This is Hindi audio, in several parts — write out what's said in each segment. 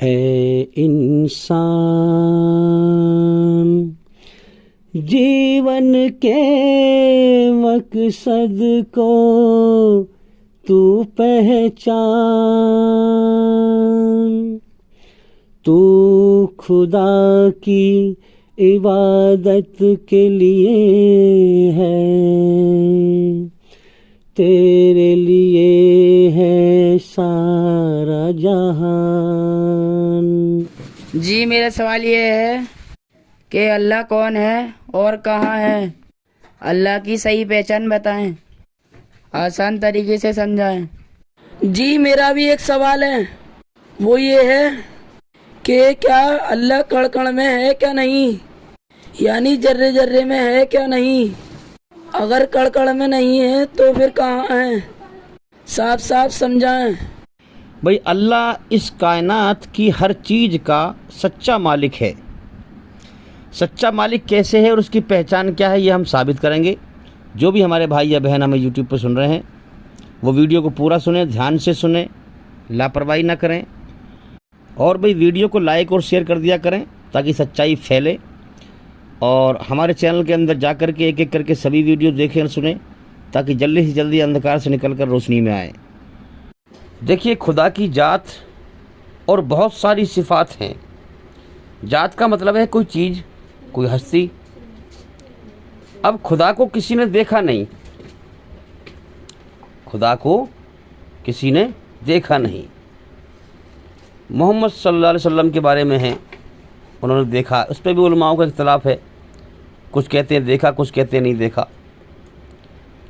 ए इंसान, जीवन के मकसद को तू पहचान। तू खुदा की इबादत के लिए है, तेरे लिए है सारा जहान। जी मेरा सवाल ये है कि अल्लाह कौन है और कहाँ है? अल्लाह की सही पहचान बताएं, आसान तरीके से समझाएं। जी मेरा भी एक सवाल है, वो ये है कि क्या अल्लाह कण कण में है क्या नहीं, यानी जर्रे जर्रे में है क्या नहीं? अगर कण कण में नहीं है तो फिर कहाँ है? साफ साफ समझाएं। भाई अल्लाह इस कायनात की हर चीज़ का सच्चा मालिक है। सच्चा मालिक कैसे है और उसकी पहचान क्या है, ये हम साबित करेंगे। जो भी हमारे भाई या बहन हमें यूट्यूब पर सुन रहे हैं वो वीडियो को पूरा सुने, ध्यान से सुने, लापरवाही ना करें। और भाई वीडियो को लाइक और शेयर कर दिया करें ताकि सच्चाई फैले, और हमारे चैनल के अंदर जा कर के एक एक करके सभी वीडियो देखें और सुने ताकि जल्दी से जल्दी अंधकार से निकलकर रोशनी में आए। देखिए, खुदा की जात और बहुत सारी सिफात हैं। जात का मतलब है कोई चीज़, कोई हस्ती। अब खुदा को किसी ने देखा नहीं, खुदा को किसी ने देखा नहीं। मोहम्मद सल्लल्लाहु अलैहि वसल्लम के बारे में है, उन्होंने देखा, उस पर भी उलमाओं का इख्तलाफ है। कुछ कहते हैं देखा, कुछ कहते हैं नहीं देखा।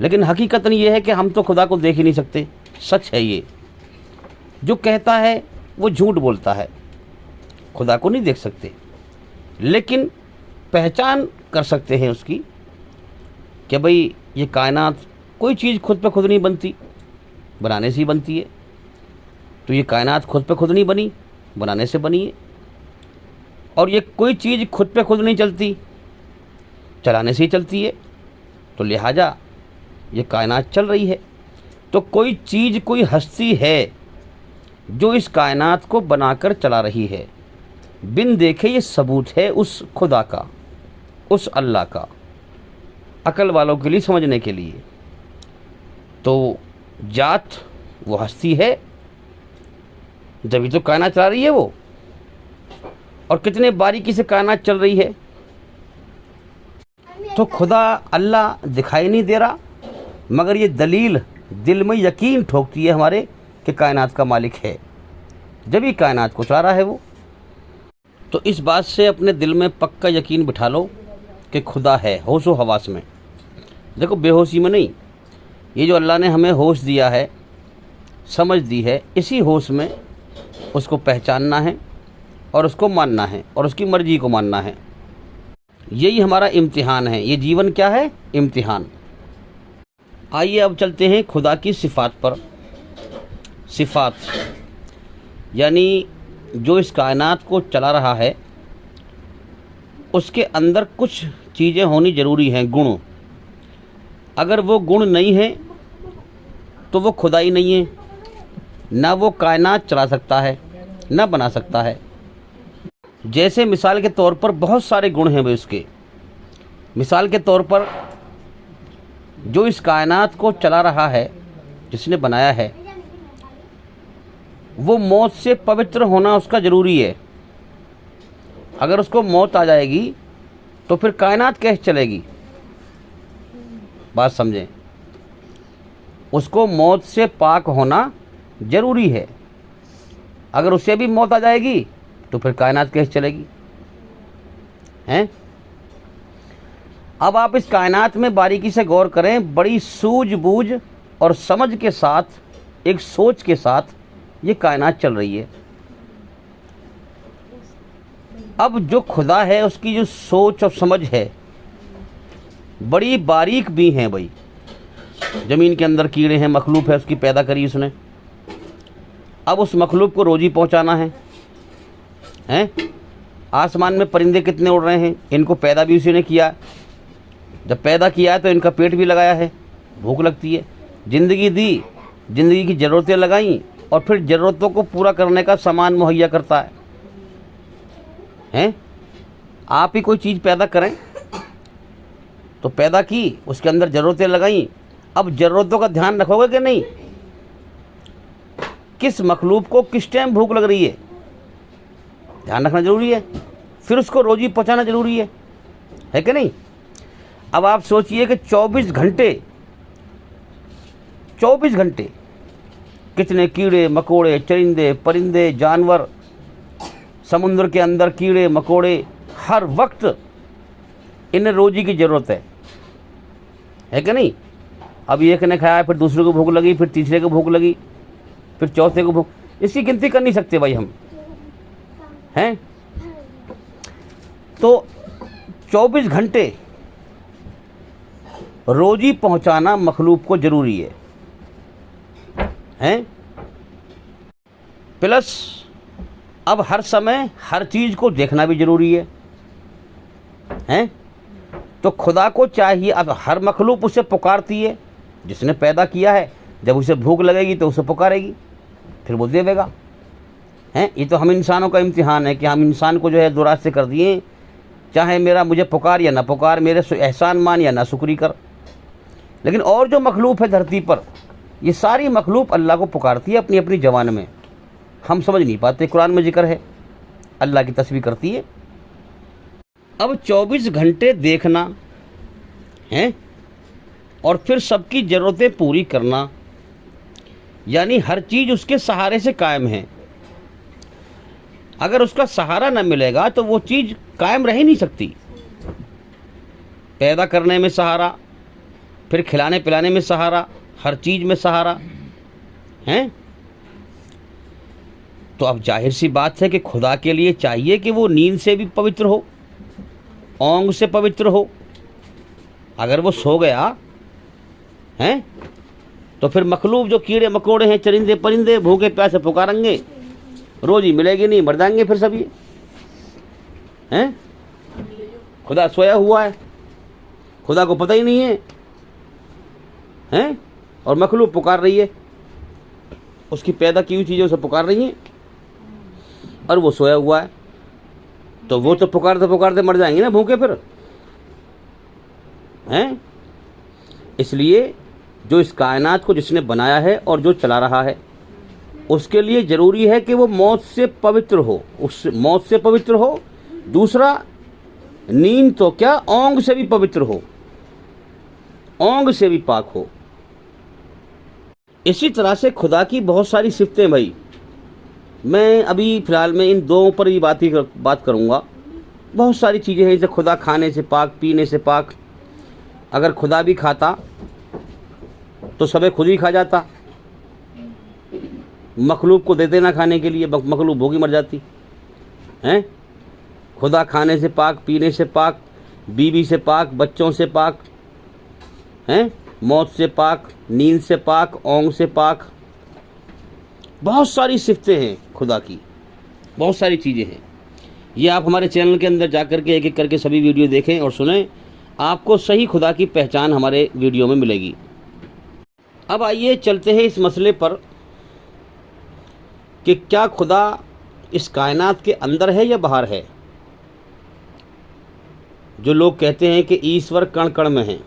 लेकिन हकीकतन ये है कि हम तो खुदा को देख ही नहीं सकते। सच है ये। जो कहता है वो झूठ बोलता है। खुदा को नहीं देख सकते, लेकिन पहचान कर सकते हैं उसकी कि भाई ये कायनात, कोई चीज़ खुद पे खुद नहीं बनती, बनाने से ही बनती है। तो ये कायनात खुद पे खुद नहीं बनी, बनाने से बनी है। और ये कोई चीज़ खुद पे खुद नहीं चलती, चलाने से ही चलती है। तो लिहाजा ये कायनात चल रही है। तो कोई चीज़, कोई हस्ती है जो इस कायनात को बनाकर चला रही है बिन देखे। ये सबूत है उस खुदा का, उस अल्लाह का, अकल वालों के लिए समझने के लिए। तो जात वो हस्ती है, जब तो कायनात चला रही है वो। और कितने बारीकी से कायनात चल रही है। तो खुदा अल्लाह दिखाई नहीं दे रहा, मगर ये दलील दिल में यकीन ठोकती है हमारे कि कायनात का मालिक है, जब ही कायनात को चला रहा है वो। तो इस बात से अपने दिल में पक्का यकीन बिठा लो कि खुदा है, होशो हवास में। देखो, बेहोशी में नहीं। ये जो अल्लाह ने हमें होश दिया है, समझ दी है, इसी होश में उसको पहचानना है और उसको मानना है और उसकी मर्जी को मानना है। यही हमारा इम्तिहान है। ये जीवन क्या है? इम्तिहान। आइए अब चलते हैं खुदा की सिफात पर। सिफात यानी जो इस कायनात को चला रहा है उसके अंदर कुछ चीज़ें होनी ज़रूरी हैं, गुण। अगर वो गुण नहीं है तो वो खुदा ही नहीं है। ना वो कायनात चला सकता है, ना बना सकता है। जैसे मिसाल के तौर पर बहुत सारे गुण हैं भाई उसके। मिसाल के तौर पर जो इस कायनात को चला रहा है, जिसने बनाया है, वो मौत से पवित्र होना उसका ज़रूरी है। अगर उसको मौत आ जाएगी तो फिर कायनात कैसे चलेगी? बात समझें। उसको मौत से पाक होना ज़रूरी है। अगर उसे भी मौत आ जाएगी तो फिर कायनात कैसे चलेगी? हैं? अब आप इस कायनात में बारीकी से गौर करें, बड़ी सूझबूझ और समझ के साथ, एक सोच के साथ ये कायनात चल रही है। अब जो खुदा है उसकी जो सोच और समझ है बड़ी बारीक भी हैं भाई। ज़मीन के अंदर कीड़े हैं, मखलूक है, उसकी पैदा करी उसने। अब उस मखलूक को रोजी पहुंचाना है। आसमान में परिंदे कितने उड़ रहे हैं, इनको पैदा भी उसी ने किया। जब पैदा किया है तो इनका पेट भी लगाया है, भूख लगती है। ज़िंदगी दी, ज़िंदगी की ज़रूरतें लगाई, और फिर ज़रूरतों को पूरा करने का सामान मुहैया करता है। हैं? आप ही कोई चीज़ पैदा करें तो पैदा की, उसके अंदर ज़रूरतें लगाई, अब ज़रूरतों का ध्यान रखोगे कि नहीं? किस मखलूक को किस टाइम भूख लग रही है, ध्यान रखना ज़रूरी है। फिर उसको रोज़ी पहुँचाना ज़रूरी है कि नहीं? अब आप सोचिए कि 24 घंटे कितने कीड़े मकोड़े, चरिंदे परिंदे, जानवर, समुद्र के अंदर कीड़े मकोड़े, हर वक्त इन्हें रोज़ी की ज़रूरत है कि नहीं? अब एक ने खाया, फिर दूसरे को भूख लगी, फिर तीसरे को भूख लगी, फिर चौथे को भूख, इसकी गिनती कर नहीं सकते भाई हम, हैं? तो 24 घंटे रोज़ी पहुंचाना मखलूक को ज़रूरी है, हैं? प्लस अब हर समय हर चीज़ को देखना भी ज़रूरी है, हैं? तो खुदा को चाहिए, अब हर मखलूक उसे पुकारती है, जिसने पैदा किया है, जब उसे भूख लगेगी तो उसे पुकारेगी, फिर वो देगा, हैं? ये तो हम इंसानों का इम्तिहान है कि हम इंसान को जो है दुराज से कर दिए, चाहे मुझे पुकार या ना पुकार, मेरे एहसान मान या ना शुक्री कर। लेकिन और जो मखलूक है धरती पर, ये सारी मखलूक अल्लाह को पुकारती है अपनी अपनी जबान में, हम समझ नहीं पाते। कुरान में जिक्र है, अल्लाह की तस्बीह करती है। अब 24 घंटे देखना है और फिर सबकी ज़रूरतें पूरी करना, यानी हर चीज़ उसके सहारे से कायम है। अगर उसका सहारा न मिलेगा तो वो चीज़ कायम रह ही नहीं सकती। पैदा करने में सहारा, फिर खिलाने पिलाने में सहारा, हर चीज़ में सहारा, हैं? तो अब जाहिर सी बात है कि खुदा के लिए चाहिए कि वो नींद से भी पवित्र हो, ऊँग से पवित्र हो। अगर वो सो गया हैं तो फिर मखलूक जो कीड़े मकोड़े हैं, चरिंदे परिंदे, भूखे प्यासे पुकारेंगे, रोज़ी मिलेगी नहीं, मर जाएंगे फिर सभी, हैं? खुदा सोया हुआ है, खुदा को पता ही नहीं है, हैं? और मखलूक पुकार रही है, उसकी पैदा की हुई चीज़ें उसे पुकार रही हैं और वो सोया हुआ है, तो वो तो पुकारते पुकारते मर जाएंगे ना भूखे फिर, हैं? इसलिए जो इस कायनात को जिसने बनाया है और जो चला रहा है, उसके लिए ज़रूरी है कि वो मौत से पवित्र हो, उस मौत से पवित्र हो। दूसरा, नींद तो क्या, ऊँग से भी पवित्र हो, ऊँग से भी पाक हो। इसी तरह से खुदा की बहुत सारी सिफतें, भाई मैं अभी फ़िलहाल में इन दो पर ही बात करूँगा। बहुत सारी चीज़ें हैं, जैसे खुदा खाने से पाक, पीने से पाक। अगर खुदा भी खाता तो सबे खुद ही खा जाता, मखलूक को देते ना खाने के लिए, मखलूक भूखी मर जाती, हैं? खुदा खाने से पाक, पीने से पाक, बीवी से पाक, बच्चों से पाक, हैं? मौत से पाक, नींद से पाक, ऊँग से पाक। बहुत सारी सिफतें हैं खुदा की, बहुत सारी चीज़ें हैं। ये आप हमारे चैनल के अंदर जाकर के एक एक करके सभी वीडियो देखें और सुनें, आपको सही खुदा की पहचान हमारे वीडियो में मिलेगी। अब आइए चलते हैं इस मसले पर कि क्या खुदा इस कायनात के अंदर है या बाहर है। जो लोग कहते हैं कि ईश्वर कण कण में है,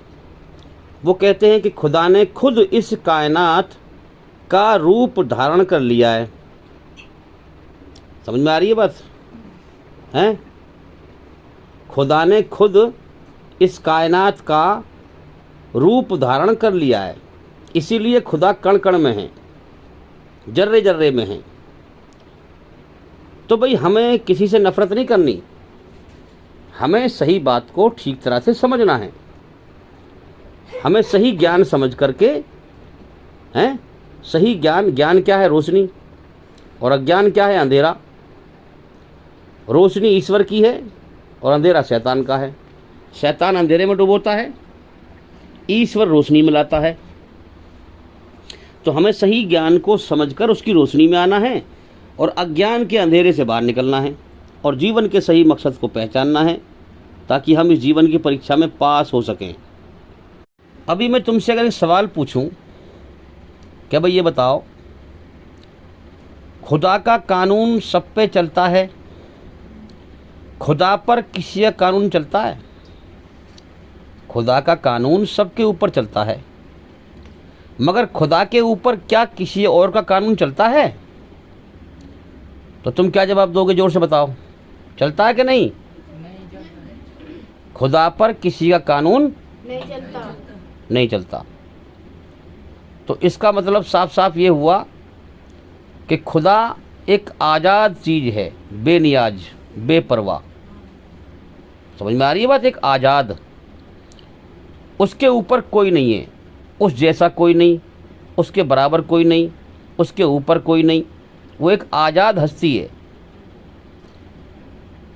वो कहते हैं कि खुदा ने खुद इस कायनात का रूप धारण कर लिया है। समझ में आ रही है बात, हैं? खुदा ने खुद इस कायनात का रूप धारण कर लिया है, इसीलिए खुदा कण कण में है, जर्रे जर्रे में है। तो भाई हमें किसी से नफरत नहीं करनी, हमें सही बात को ठीक तरह से समझना है। हमें सही ज्ञान समझ करके, हैं? सही ज्ञान क्या है? रोशनी। और अज्ञान क्या है? अंधेरा। रोशनी ईश्वर की है और अंधेरा शैतान का है। शैतान अंधेरे में डुबोता है, ईश्वर रोशनी में लाता है। तो हमें सही ज्ञान को समझकर उसकी रोशनी में आना है और अज्ञान के अंधेरे से बाहर निकलना है और जीवन के सही मकसद को पहचानना है, ताकि हम इस जीवन की परीक्षा में पास हो सकें। अभी मैं तुमसे अगर एक सवाल पूछूं, क्या भाई ये बताओ खुदा का कानून सब पे चलता है, खुदा पर किसी का कानून चलता है? खुदा का कानून सबके ऊपर चलता है, मगर खुदा के ऊपर क्या किसी और का कानून चलता है? तो तुम क्या जवाब दोगे? जोर से बताओ, चलता है कि नहीं? खुदा पर किसी का कानून नहीं चलता। तो इसका मतलब साफ साफ ये हुआ कि खुदा एक आज़ाद चीज़ है, बेनियाज, बेपरवाह। समझ में आ रही है बात? एक आज़ाद, उसके ऊपर कोई नहीं है, उस जैसा कोई नहीं, उसके बराबर कोई नहीं, उसके ऊपर कोई नहीं, वो एक आज़ाद हस्ती है।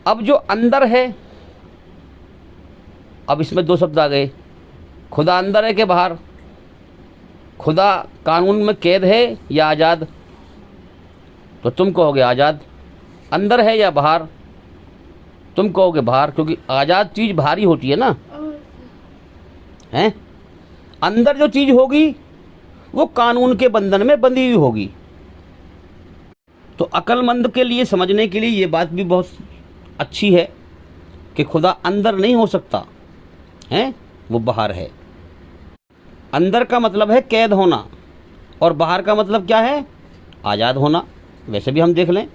अब जो अंदर है, अब इसमें दो शब्द आ गए, खुदा अंदर है कि बाहर? खुदा कानून में कैद है या आज़ाद? तो तुम कहोगे आज़ाद। अंदर है या बाहर? तुम कहोगे बाहर, क्योंकि आज़ाद चीज़ भारी होती है ना, हैं? अंदर जो चीज़ होगी वो कानून के बंधन में बंधी हुई होगी। तो अक्लमंद के लिए, समझने के लिए ये बात भी बहुत अच्छी है कि खुदा अंदर नहीं हो सकता, हैं? वो बाहर है। अंदर का मतलब है कैद होना, और बाहर का मतलब क्या है? आज़ाद होना। वैसे भी हम देख लें,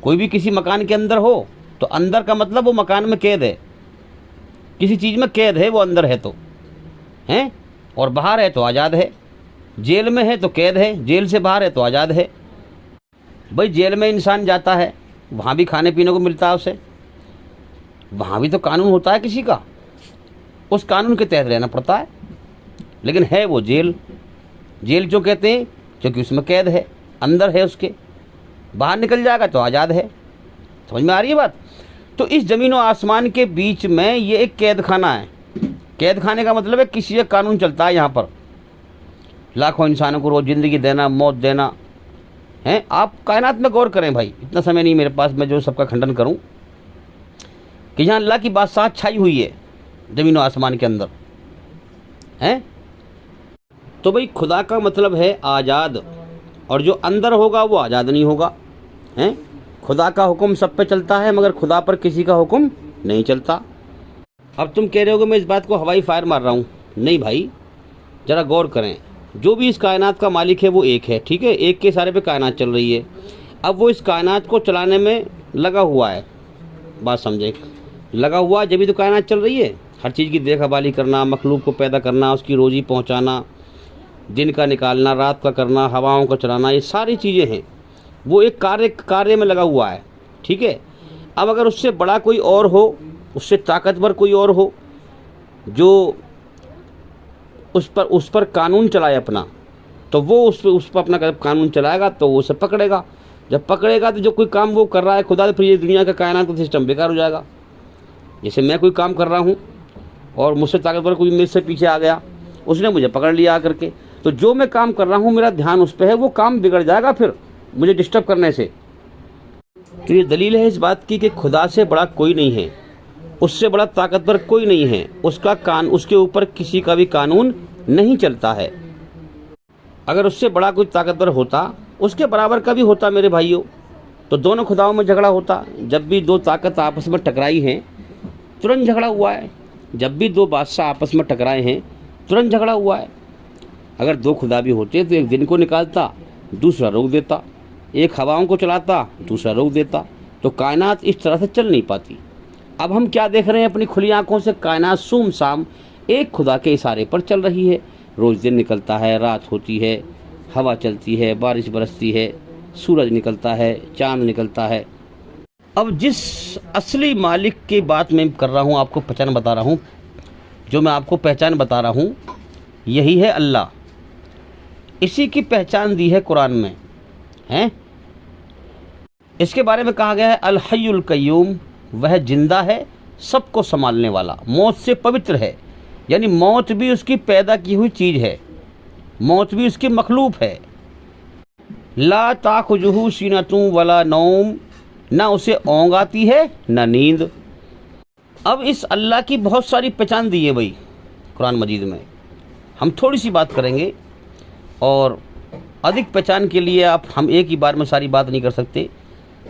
कोई भी किसी मकान के अंदर हो तो अंदर का मतलब वो मकान में कैद है, किसी चीज़ में कैद है, वो अंदर है तो, हैं? और बाहर है तो आज़ाद है। जेल में है तो कैद है, जेल से बाहर है तो आज़ाद है। भाई जेल में इंसान जाता है, वहाँ भी खाने पीने को मिलता है उसे, वहाँ भी तो कानून होता है किसी का, उस कानून के तहत रहना पड़ता है। लेकिन है वो जेल। जेल क्यों कहते हैं? क्योंकि उसमें कैद है, अंदर है उसके, बाहर निकल जाएगा तो आज़ाद है। समझ में आ रही है बात? तो इस ज़मीन और आसमान के बीच में ये एक कैद खाना है। कैद खाने का मतलब है किसी का कानून चलता है यहाँ पर। लाखों इंसानों को रोज़ ज़िंदगी देना, मौत देना, हैं? आप कायनात में गौर करें भाई, इतना समय नहीं मेरे पास मैं जो सबका खंडन करूं, कि यहाँ अल्लाह की बादशाह छाई हुई है ज़मीन और आसमान के अंदर, हैं? तो भाई खुदा का मतलब है आज़ाद, और जो अंदर होगा वो आज़ाद नहीं होगा, हैं? खुदा का हुक्म सब पे चलता है, मगर खुदा पर किसी का हुक्म नहीं चलता। अब तुम कह रहे हो कि मैं इस बात को हवाई फायर मार रहा हूँ। नहीं भाई, ज़रा गौर करें, जो भी इस कायनात का मालिक है वो एक है, ठीक है? एक के इशारे पे कायनात चल रही है। अब वो इस कायनात को चलाने में लगा हुआ है, बात समझे? लगा हुआ है, जब भी तो कायनात चल रही है। हर चीज़ की देखभाली करना, मखलूक को पैदा करना, उसकी रोज़ी पहुंचाना, दिन का निकालना, रात का करना, हवाओं को चलाना, ये सारी चीज़ें हैं। वो एक कार्य में लगा हुआ है, ठीक है? अब अगर उससे बड़ा कोई और हो, उससे ताकतवर कोई और हो, जो उस पर कानून चलाए अपना, तो वो उस पर अपना कानून चलाएगा तो वो उसे पकड़ेगा। जब पकड़ेगा तो जो कोई काम वो कर रहा है खुदा, तो फिर ये दुनिया का कायनात का सिस्टम बेकार हो जाएगा। जैसे मैं कोई काम कर रहा हूँ और मुझसे ताकतवर कोई मेरे से पीछे आ गया, उसने मुझे पकड़ लिया आकर के, तो जो मैं काम कर रहा हूँ मेरा ध्यान उस पर है, वो काम बिगड़ जाएगा फिर मुझे डिस्टर्ब करने से। तो ये दलील है इस बात की कि खुदा से बड़ा कोई नहीं है, उससे बड़ा ताकतवर कोई नहीं है, उसके ऊपर किसी का भी कानून नहीं चलता है। अगर उससे बड़ा कोई ताकतवर होता, उसके बराबर का भी होता मेरे भाइयों, तो दोनों खुदाओं में झगड़ा होता। जब भी दो ताकत आपस में टकराई हैं तुरंत झगड़ा हुआ है। जब भी दो बादशाह आपस में टकराए हैं तुरंत झगड़ा हुआ है। अगर दो खुदा भी होते तो एक दिन को निकालता, दूसरा रोक देता, एक हवाओं को चलाता, दूसरा रोक देता, तो कायनात इस तरह से चल नहीं पाती। अब हम क्या देख रहे हैं अपनी खुली आंखों से? कायनात सुमसाम एक खुदा के इशारे पर चल रही है। रोज़ दिन निकलता है, रात होती है, हवा चलती है, बारिश बरसती है, सूरज निकलता है, चांद निकलता है। अब जिस असली मालिक की बात मैं कर रहा हूँ, आपको पहचान बता रहा हूँ, जो मैं आपको पहचान बता रहा हूँ, यही है अल्लाह। इसी की पहचान दी है कुरान में, हैं? इसके बारे में कहा गया है अल हय्युल कय्यूम, वह जिंदा है, सबको संभालने वाला, मौत से पवित्र है। यानी मौत भी उसकी पैदा की हुई चीज़ है, मौत भी उसकी मखलूक है। ला ताखुजुहु सीनतुम वला नौम, ना उसे ऊँघ आती है ना नींद। अब इस अल्लाह की बहुत सारी पहचान दी है भाई कुरान मजीद में। हम थोड़ी सी बात करेंगे और अधिक पहचान के लिए हम एक ही बार में सारी बात नहीं कर सकते।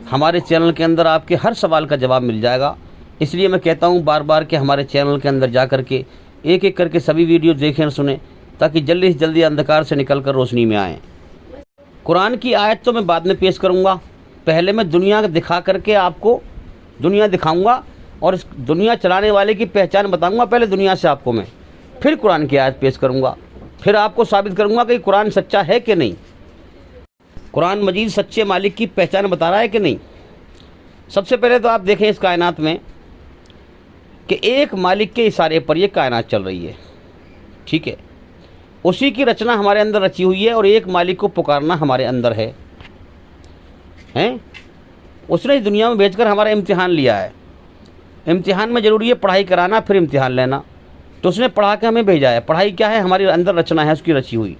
हमारे चैनल के अंदर आपके हर सवाल का जवाब मिल जाएगा। इसलिए मैं कहता हूँ बार बार कि हमारे चैनल के अंदर जा कर के एक एक करके सभी वीडियो देखें और सुने, ताकि जल्दी से जल्दी अंधकार से निकल कर रोशनी में आएँ। कुरान की आयत तो मैं बाद में पेश करूँगा, पहले मैं दुनिया दिखा करके आपको दुनिया दिखाऊँगा और इस दुनिया चलाने वाले की पहचान बताऊँगा पहले दुनिया से आपको मैं, फिर कुरान की आयत पेश करूँगा, फिर आपको साबित करूँगा कि कुरान सच्चा है कि नहीं, कुरान मजीद सच्चे मालिक की पहचान बता रहा है कि नहीं। सबसे पहले तो आप देखें इस कायनात में कि एक मालिक के इशारे पर यह कायनात चल रही है, ठीक है। उसी की रचना हमारे अंदर रची हुई है और एक मालिक को पुकारना हमारे अंदर है, हैं? उसने इस दुनिया में भेजकर हमारा इम्तिहान लिया है। इम्तिहान में ज़रूरी है पढ़ाई कराना, फिर इम्तिहान लेना। तो उसने पढ़ा के हमें भेजा है। पढ़ाई क्या है? हमारे अंदर रचना है, उसकी रची हुई।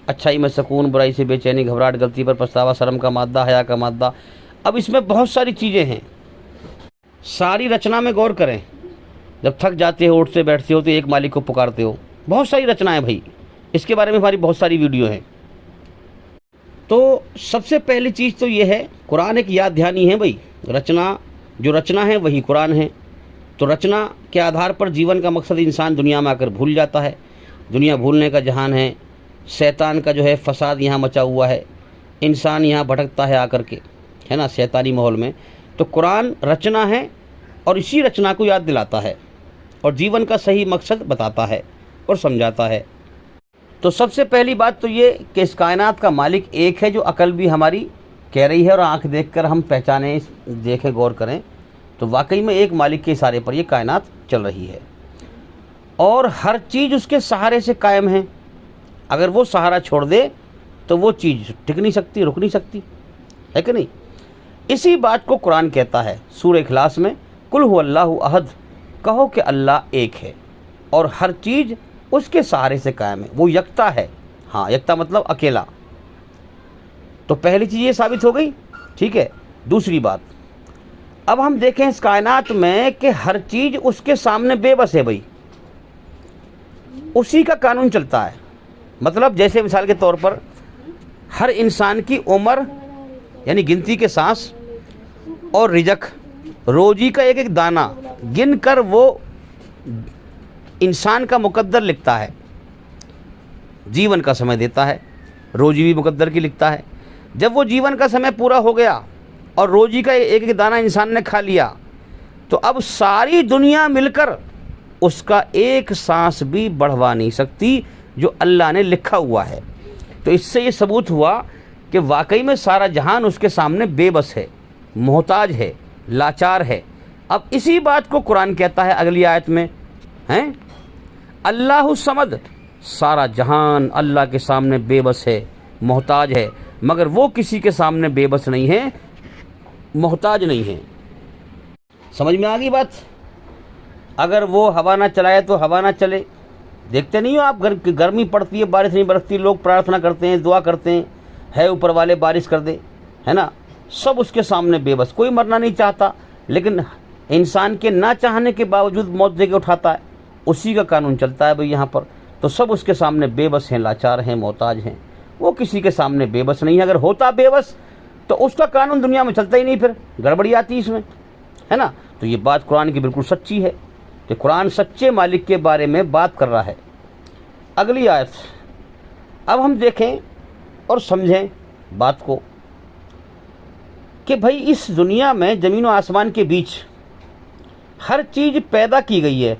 अच्छाई में सुकून, बुराई से बेचैनी, घबराहट, गलती पर पछतावा, शर्म का मादा, हया का मादा। अब इसमें बहुत सारी चीज़ें हैं, सारी रचना में गौर करें। जब थक जाते हो, उठते बैठते हो तो एक मालिक को पुकारते हो। बहुत सारी रचना है भाई, इसके बारे में हमारी बहुत सारी वीडियो हैं। तो सबसे पहली चीज़ तो ये है, कुरान एक याद ध्यानी है भाई। रचना, जो रचना है वही कुरान है। तो रचना के आधार पर जीवन का मकसद इंसान दुनिया में आकर भूल जाता है। दुनिया भूलने का जहान है। शैतान का जो है फसाद यहाँ मचा हुआ है, इंसान यहाँ भटकता है आकर के, है ना, शैतानी माहौल में। तो कुरान रचना है और इसी रचना को याद दिलाता है और जीवन का सही मकसद बताता है और समझाता है। तो सबसे पहली बात तो ये कि इस कायनात का मालिक एक है, जो अकल भी हमारी कह रही है और आंख देखकर हम पहचाने, देखें, गौर करें तो वाकई में एक मालिक के इशारे पर ये कायनात चल रही है और हर चीज़ उसके सहारे से कायम है। अगर वो सहारा छोड़ दे तो वो चीज़ टिक नहीं सकती, रुक नहीं सकती, है कि नहीं। इसी बात को कुरान कहता है सूरह इखलास में, कुल हुवल्लाहु अहद, कहो कि अल्लाह एक है और हर चीज़ उसके सहारे से कायम है, वो यकता है। हाँ, यकता मतलब अकेला। तो पहली चीज़ ये साबित हो गई, ठीक है। दूसरी बात, अब हम देखें इस कायनात में कि हर चीज़ उसके सामने बेबस है भाई, उसी का कानून चलता है। मतलब जैसे मिसाल के तौर पर हर इंसान की उम्र यानी गिनती के सांस और रिजक, रोजी का एक एक दाना गिन कर वो इंसान का मुकद्दर लिखता है, जीवन का समय देता है, रोजी भी मुकद्दर की लिखता है। जब वो जीवन का समय पूरा हो गया और रोजी का एक एक दाना इंसान ने खा लिया, तो अब सारी दुनिया मिलकर उसका एक सांस भी बढ़वा नहीं सकती जो अल्लाह ने लिखा हुआ है। तो इससे ये सबूत हुआ कि वाकई में सारा जहान उसके सामने बेबस है, मोहताज है, लाचार है। अब इसी बात को कुरान कहता है अगली आयत में, हैं, अल्लाहु समद, सारा जहान अल्लाह के सामने बेबस है, मोहताज है, मगर वो किसी के सामने बेबस नहीं है, मोहताज नहीं है। समझ में आ गई बात। अगर वो हवा ना चलाए तो हवा ना चले। देखते नहीं हो आप, गर्मी पड़ती है, बारिश नहीं बरसती, लोग प्रार्थना करते हैं, दुआ करते हैं, है ऊपर वाले बारिश कर दे, है ना। सब उसके सामने बेबस। कोई मरना नहीं चाहता, लेकिन इंसान के ना चाहने के बावजूद मौत दे के उठाता है। उसी का कानून चलता है भाई यहाँ पर। तो सब उसके सामने बेबस हैं, लाचार हैं, मोहताज हैं। वो किसी के सामने बेबस नहीं है। अगर होता बेबस तो उसका कानून दुनिया में चलता ही नहीं, फिर गड़बड़ी आती इसमें, है ना। तो ये बात कुरान की बिल्कुल सच्ची है कि कुरान सच्चे मालिक के बारे में बात कर रहा है। अगली आयत अब हम देखें और समझें बात को कि भाई इस दुनिया में ज़मीन और आसमान के बीच हर चीज़ पैदा की गई है।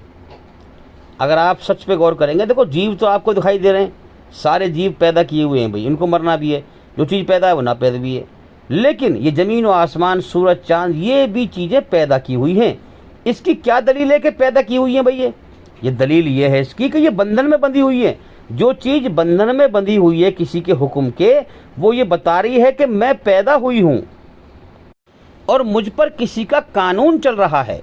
अगर आप सच पे गौर करेंगे, देखो जीव तो आपको दिखाई दे रहे हैं, सारे जीव पैदा किए हुए हैं भाई, इनको मरना भी है, जो चीज़ पैदा है वो नापैद भी है। लेकिन ये ज़मीन और आसमान, सूरज, चाँद, ये भी चीज़ें पैदा की हुई हैं। इसकी क्या दलील है कि पैदा की हुई है भाई? ये दलील ये है इसकी कि ये बंधन में बंधी हुई है। जो चीज़ बंधन में बंधी हुई है किसी के हुक्म के, वो ये बता रही है कि मैं पैदा हुई हूँ और मुझ पर किसी का कानून चल रहा है।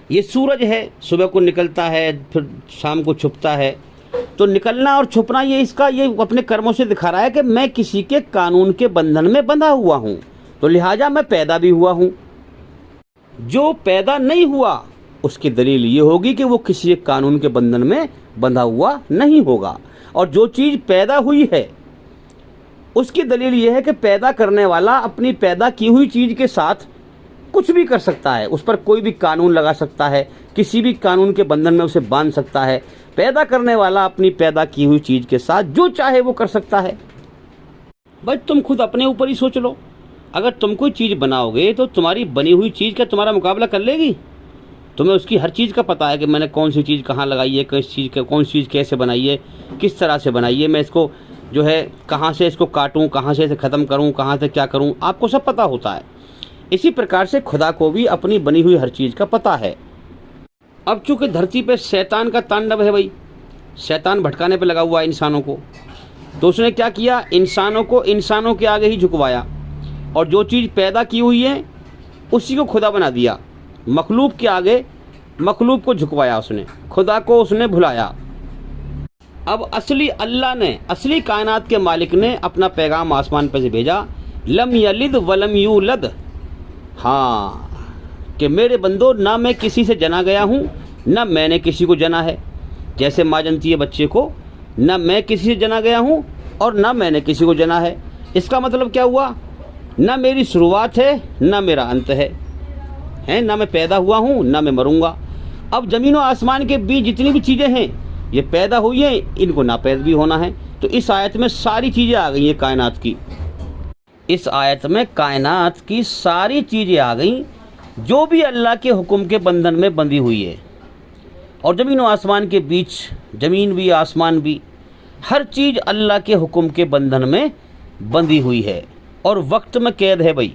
ये सूरज है, सुबह को निकलता है, फिर शाम को छुपता है। तो निकलना और छुपना ये अपने कर्मों से दिखा रहा है कि मैं किसी के कानून के बंधन में बंधा हुआ हूँ, तो लिहाजा मैं पैदा भी हुआ हूँ। जो पैदा नहीं हुआ उसकी दलील ये होगी कि वो किसी एक कानून के बंधन में बंधा हुआ नहीं होगा। और जो चीज़ पैदा हुई है उसकी दलील ये है कि पैदा करने वाला अपनी पैदा की हुई चीज़ के साथ कुछ भी कर सकता है, उस पर कोई भी कानून लगा सकता है, किसी भी कानून के बंधन में उसे बांध सकता है। पैदा करने वाला अपनी पैदा की हुई चीज़ के साथ जो चाहे वो कर सकता है। भाई तुम खुद अपने ऊपर ही सोच लो, अगर तुम कोई चीज़ बनाओगे तो तुम्हारी बनी हुई चीज़ का तुम्हारा मुकाबला कर लेगी? तुम्हें उसकी हर चीज़ का पता है कि मैंने कौन सी चीज़ कहाँ लगाई है, किस चीज़ का कौन सी चीज़ कैसे बनाई है, किस तरह से बनाई है, मैं इसको जो है कहाँ से इसको काटूँ, कहाँ से इसे ख़त्म करूँ, कहाँ से क्या करूँ, आपको सब पता होता है। इसी प्रकार से खुदा को भी अपनी बनी हुई हर चीज़ का पता है। अब चूँकि धरती पे शैतान का तांडव है, भाई शैतान भटकाने पे लगा हुआ है इंसानों को, तो उसने क्या किया, इंसानों को इंसानों के आगे ही झुकवाया और जो चीज़ पैदा की हुई है उसी को खुदा बना दिया। मखलूक के आगे मखलूक को झुकवाया उसने, खुदा को उसने भुलाया। अब असली अल्लाह ने, असली कायनात के मालिक ने अपना पैगाम आसमान पर से भेजा, लम यलिद वलम यूलद। हाँ, कि मेरे बंदो, ना मैं किसी से जना गया हूँ, ना मैंने किसी को जना है। जैसे माँ जनती है बच्चे को, ना मैं किसी से जना गया हूँ और ना मैंने किसी को जना है। इसका मतलब क्या हुआ, ना मेरी शुरुआत है ना मेरा अंत है, ना मैं पैदा हुआ हूँ ना मैं मरूंगा। अब ज़मीन और आसमान के बीच जितनी भी चीज़ें हैं ये पैदा हुई हैं, इनको नापैद भी होना है। तो इस आयत में सारी चीज़ें आ गई हैं कायनात की, इस आयत में कायनात की सारी चीज़ें आ गई जो भी अल्लाह के हुक्म के बंधन में बंधी हुई है। और ज़मीन और आसमान के बीच, ज़मीन भी आसमान भी, हर चीज़ अल्लाह के हुक्म के बंधन में बंधी हुई है और वक्त में कैद है। भाई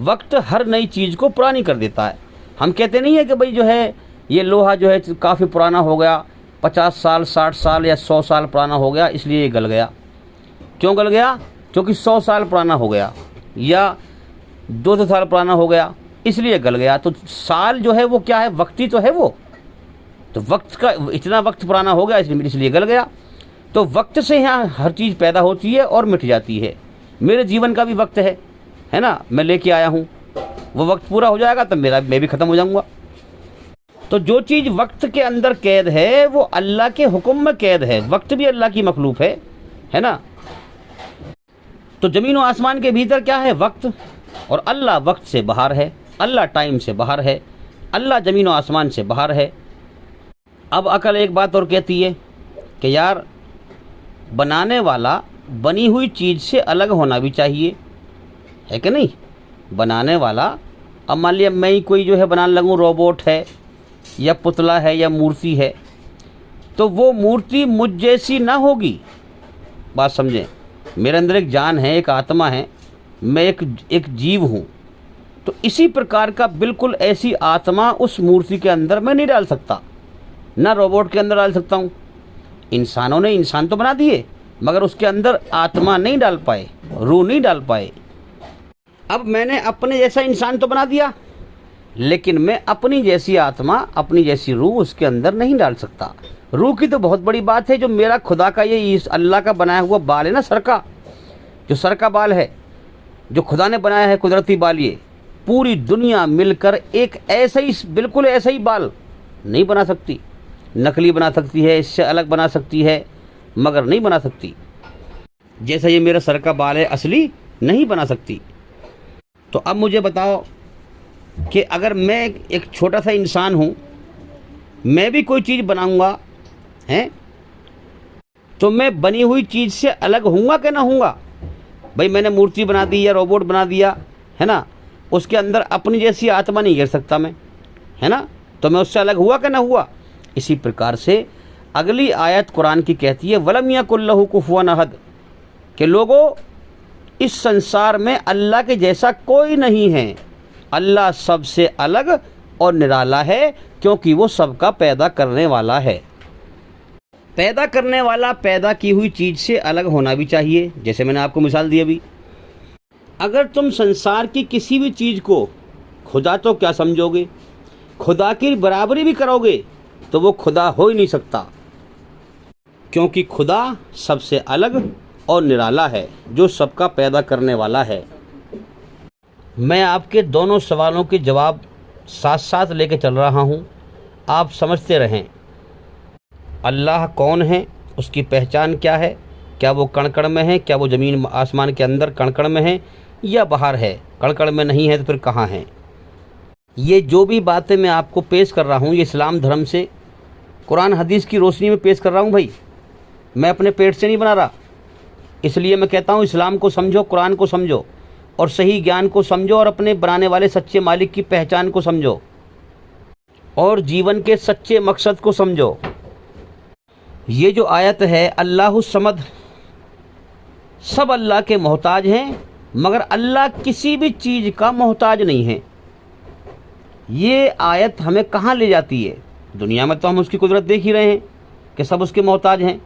वक्त हर नई चीज़ को पुरानी कर देता है। हम कहते नहीं है कि भाई जो है ये लोहा जो है काफ़ी पुराना हो गया, 50 साल 60 साल या 100 साल पुराना हो गया इसलिए ये गल गया। क्यों गल गया? क्योंकि 100 साल पुराना हो गया या 200 साल पुराना हो गया इसलिए गल गया। तो साल जो है वो क्या है, वक्ती तो है वो, तो वक्त का इतना वक्त पुराना हो गया इसलिए गल गया। तो वक्त से यहाँ हर चीज़ पैदा होती है और मिट जाती है। मेरे जीवन का भी वक्त है ना, मैं लेके आया हूँ, वो वक्त पूरा हो जाएगा तब मैं भी ख़त्म हो जाऊँगा। तो जो चीज़ वक्त के अंदर कैद है वो अल्लाह के हुक्म में कैद है। वक्त भी अल्लाह की मखलूक है ना। तो ज़मीन और आसमान के भीतर क्या है, वक्त, और अल्लाह वक्त से बाहर है, अल्लाह टाइम से बाहर है, अल्लाह ज़मीन और आसमान से बाहर है। अब अकल एक बात और कहती है कि यार बनाने वाला बनी हुई चीज़ से अलग होना भी चाहिए, है कि नहीं। बनाने वाला, अब मान लिया मैं ही कोई जो है बनाने लगूँ, रोबोट है या पुतला है या मूर्ति है, तो वो मूर्ति मुझ जैसी ना होगी। बात समझें, मेरे अंदर एक जान है, एक आत्मा है, मैं एक जीव हूँ। तो इसी प्रकार का बिल्कुल ऐसी आत्मा उस मूर्ति के अंदर मैं नहीं डाल सकता, ना रोबोट के अंदर डाल सकता हूँ। इंसानों ने इंसान तो बना दिए मगर उसके अंदर आत्मा नहीं डाल पाए, रूह नहीं डाल पाए। अब मैंने अपने जैसा इंसान तो बना दिया लेकिन मैं अपनी जैसी आत्मा, अपनी जैसी रूह उसके अंदर नहीं डाल सकता। रूह की तो बहुत बड़ी बात है, जो मेरा खुदा का ये इस अल्लाह का बनाया हुआ बाल है ना, सर का, जो सर का बाल है, जो खुदा ने बनाया है कुदरती बाल, ये पूरी दुनिया मिलकर एक ऐसा ही, बिल्कुल ऐसा ही बाल नहीं बना सकती। नकली बना सकती है, इससे अलग बना सकती है, मगर नहीं बना सकती जैसा ये मेरा सर का बाल है असली नहीं बना सकती। तो अब मुझे बताओ कि अगर मैं एक छोटा सा इंसान हूँ, मैं भी कोई चीज़ बनाऊँगा हैं, तो मैं बनी हुई चीज़ से अलग हूँगा कि ना हूँगा। भाई मैंने मूर्ति बना दी या रोबोट बना दिया है ना, उसके अंदर अपनी जैसी आत्मा नहीं गिर सकता मैं, है ना, तो मैं उससे अलग हुआ कि ना हुआ। इसी प्रकार से अगली आयत कुरान की कहती है, वलम यकुल्लहु कुफुवन अहद, कि लोगों इस संसार में अल्लाह के जैसा कोई नहीं है। अल्लाह सबसे अलग और निराला है क्योंकि वो सबका पैदा करने वाला है। पैदा करने वाला पैदा की हुई चीज़ से अलग होना भी चाहिए। जैसे मैंने आपको मिसाल दी अभी, अगर तुम संसार की किसी भी चीज़ को खुदा तो क्या समझोगे, खुदा की बराबरी भी करोगे तो वो खुदा हो ही नहीं सकता, क्योंकि खुदा सबसे अलग और निराला है जो सबका पैदा करने वाला है। मैं आपके दोनों सवालों के जवाब साथ साथ लेके चल रहा हूँ, आप समझते रहें। अल्लाह कौन है, उसकी पहचान क्या है, क्या वो कण कण में है, क्या वो ज़मीन आसमान के अंदर कण कण में है या बाहर है? कण कण में नहीं है तो फिर कहाँ है? ये जो भी बातें मैं आपको पेश कर रहा हूँ ये इस्लाम धर्म से, कुरान हदीस की रोशनी में पेश कर रहा हूँ भाई। मैं अपने पेट से नहीं बना रहा। इसलिए मैं कहता हूँ इस्लाम को समझो, कुरान को समझो और सही ज्ञान को समझो और अपने बनाने वाले सच्चे मालिक की पहचान को समझो और जीवन के सच्चे मकसद को समझो। ये जो आयत है अल्लाहु समद, सब अल्लाह के मोहताज हैं मगर अल्लाह किसी भी चीज़ का मोहताज नहीं है। ये आयत हमें कहाँ ले जाती है? दुनिया में तो हम उसकी कुदरत देख ही रहे हैं कि सब उसके मोहताज हैं,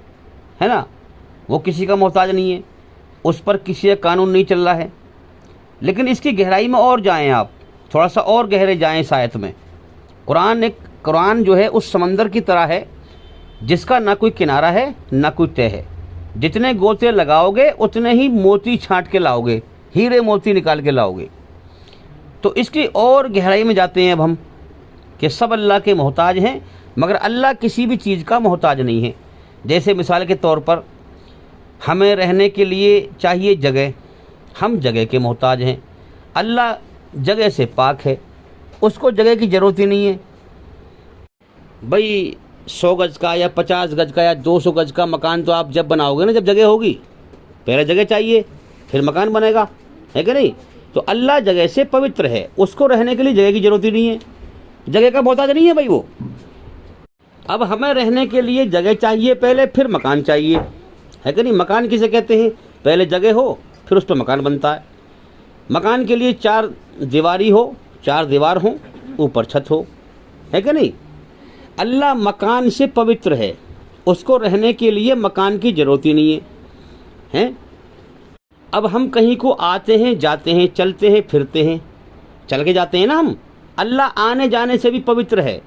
है ना। वो किसी का मोहताज नहीं है, उस पर किसी का कानून नहीं चल रहा है। लेकिन इसकी गहराई में और जाएं आप, थोड़ा सा और गहरे जाएं इस आयत में। कुरान जो है उस समंदर की तरह है जिसका ना कोई किनारा है ना कोई तह है। जितने गोते लगाओगे उतने ही मोती छांट के लाओगे, हीरे मोती निकाल के लाओगे। तो इसकी और गहराई में जाते हैं अब हम कि सब अल्लाह के मोहताज हैं मगर अल्लाह किसी भी चीज़ का मोहताज नहीं है। जैसे मिसाल के तौर पर हमें रहने के लिए चाहिए जगह, हम जगह के मोहताज हैं। अल्लाह जगह से पाक है, उसको जगह की ज़रूरत ही नहीं है। भाई 100 गज का या 50 गज का या 200 गज का मकान तो आप जब बनाओगे ना, जब जगह होगी। पहले जगह चाहिए फिर मकान बनेगा, है कि नहीं। तो अल्लाह जगह से पवित्र है, उसको रहने के लिए जगह की ज़रूरत ही नहीं है, जगह का मोहताज नहीं है भाई वो। अब हमें रहने के लिए जगह चाहिए पहले, फिर मकान चाहिए, है कि नहीं। मकान किसे कहते हैं? पहले जगह हो फिर उस पर मकान बनता है। मकान के लिए 4 दीवारी हो, 4 दीवार हो, ऊपर छत हो, है कि नहीं। अल्लाह मकान से पवित्र है, उसको रहने के लिए मकान की ज़रूरत ही नहीं है, हैं। अब हम कहीं को आते हैं, जाते हैं, चलते हैं, फिरते हैं, चल के जाते हैं ना हम। अल्लाह आने जाने से भी पवित्र है।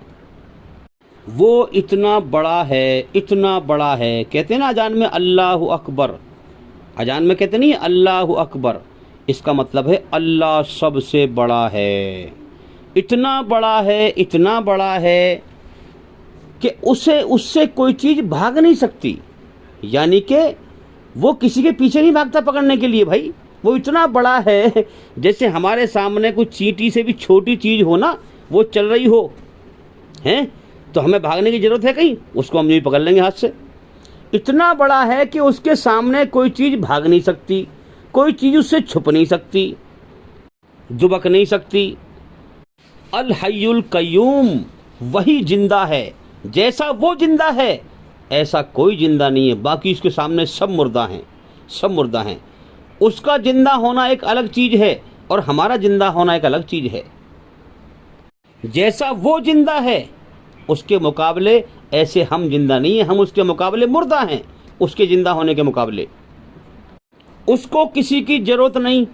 वो इतना बड़ा है, इतना बड़ा है। कहते हैं ना अजान में अल्लाहु अकबर, अजान में कहते नहीं अल्लाहु अकबर, इसका मतलब है अल्लाह सबसे बड़ा है। इतना बड़ा है, इतना बड़ा है कि उससे कोई चीज़ भाग नहीं सकती। यानी कि वो किसी के पीछे नहीं भागता पकड़ने के लिए भाई। वो इतना बड़ा है, जैसे हमारे सामने कोई चींटी से भी छोटी चीज़ हो ना, वो चल रही हो, हैं, तो हमें भागने की ज़रूरत है कहीं? उसको हम भी पकड़ लेंगे हाथ से। इतना बड़ा है कि उसके सामने कोई चीज़ भाग नहीं सकती, कोई चीज़ उससे छुप नहीं सकती, दुबक नहीं सकती। अल हय्युल कय्यूम, वही जिंदा है। जैसा वो जिंदा है ऐसा कोई जिंदा नहीं है, बाकी उसके सामने सब मुर्दा हैं, सब मुर्दा हैं। उसका जिंदा होना एक अलग चीज़ है और हमारा जिंदा होना एक अलग चीज़ है। जैसा वो जिंदा है उसके मुकाबले ऐसे हम जिंदा नहीं हैं, हम उसके मुकाबले मुर्दा हैं, उसके जिंदा होने के मुकाबले। उसको किसी की ज़रूरत नहीं,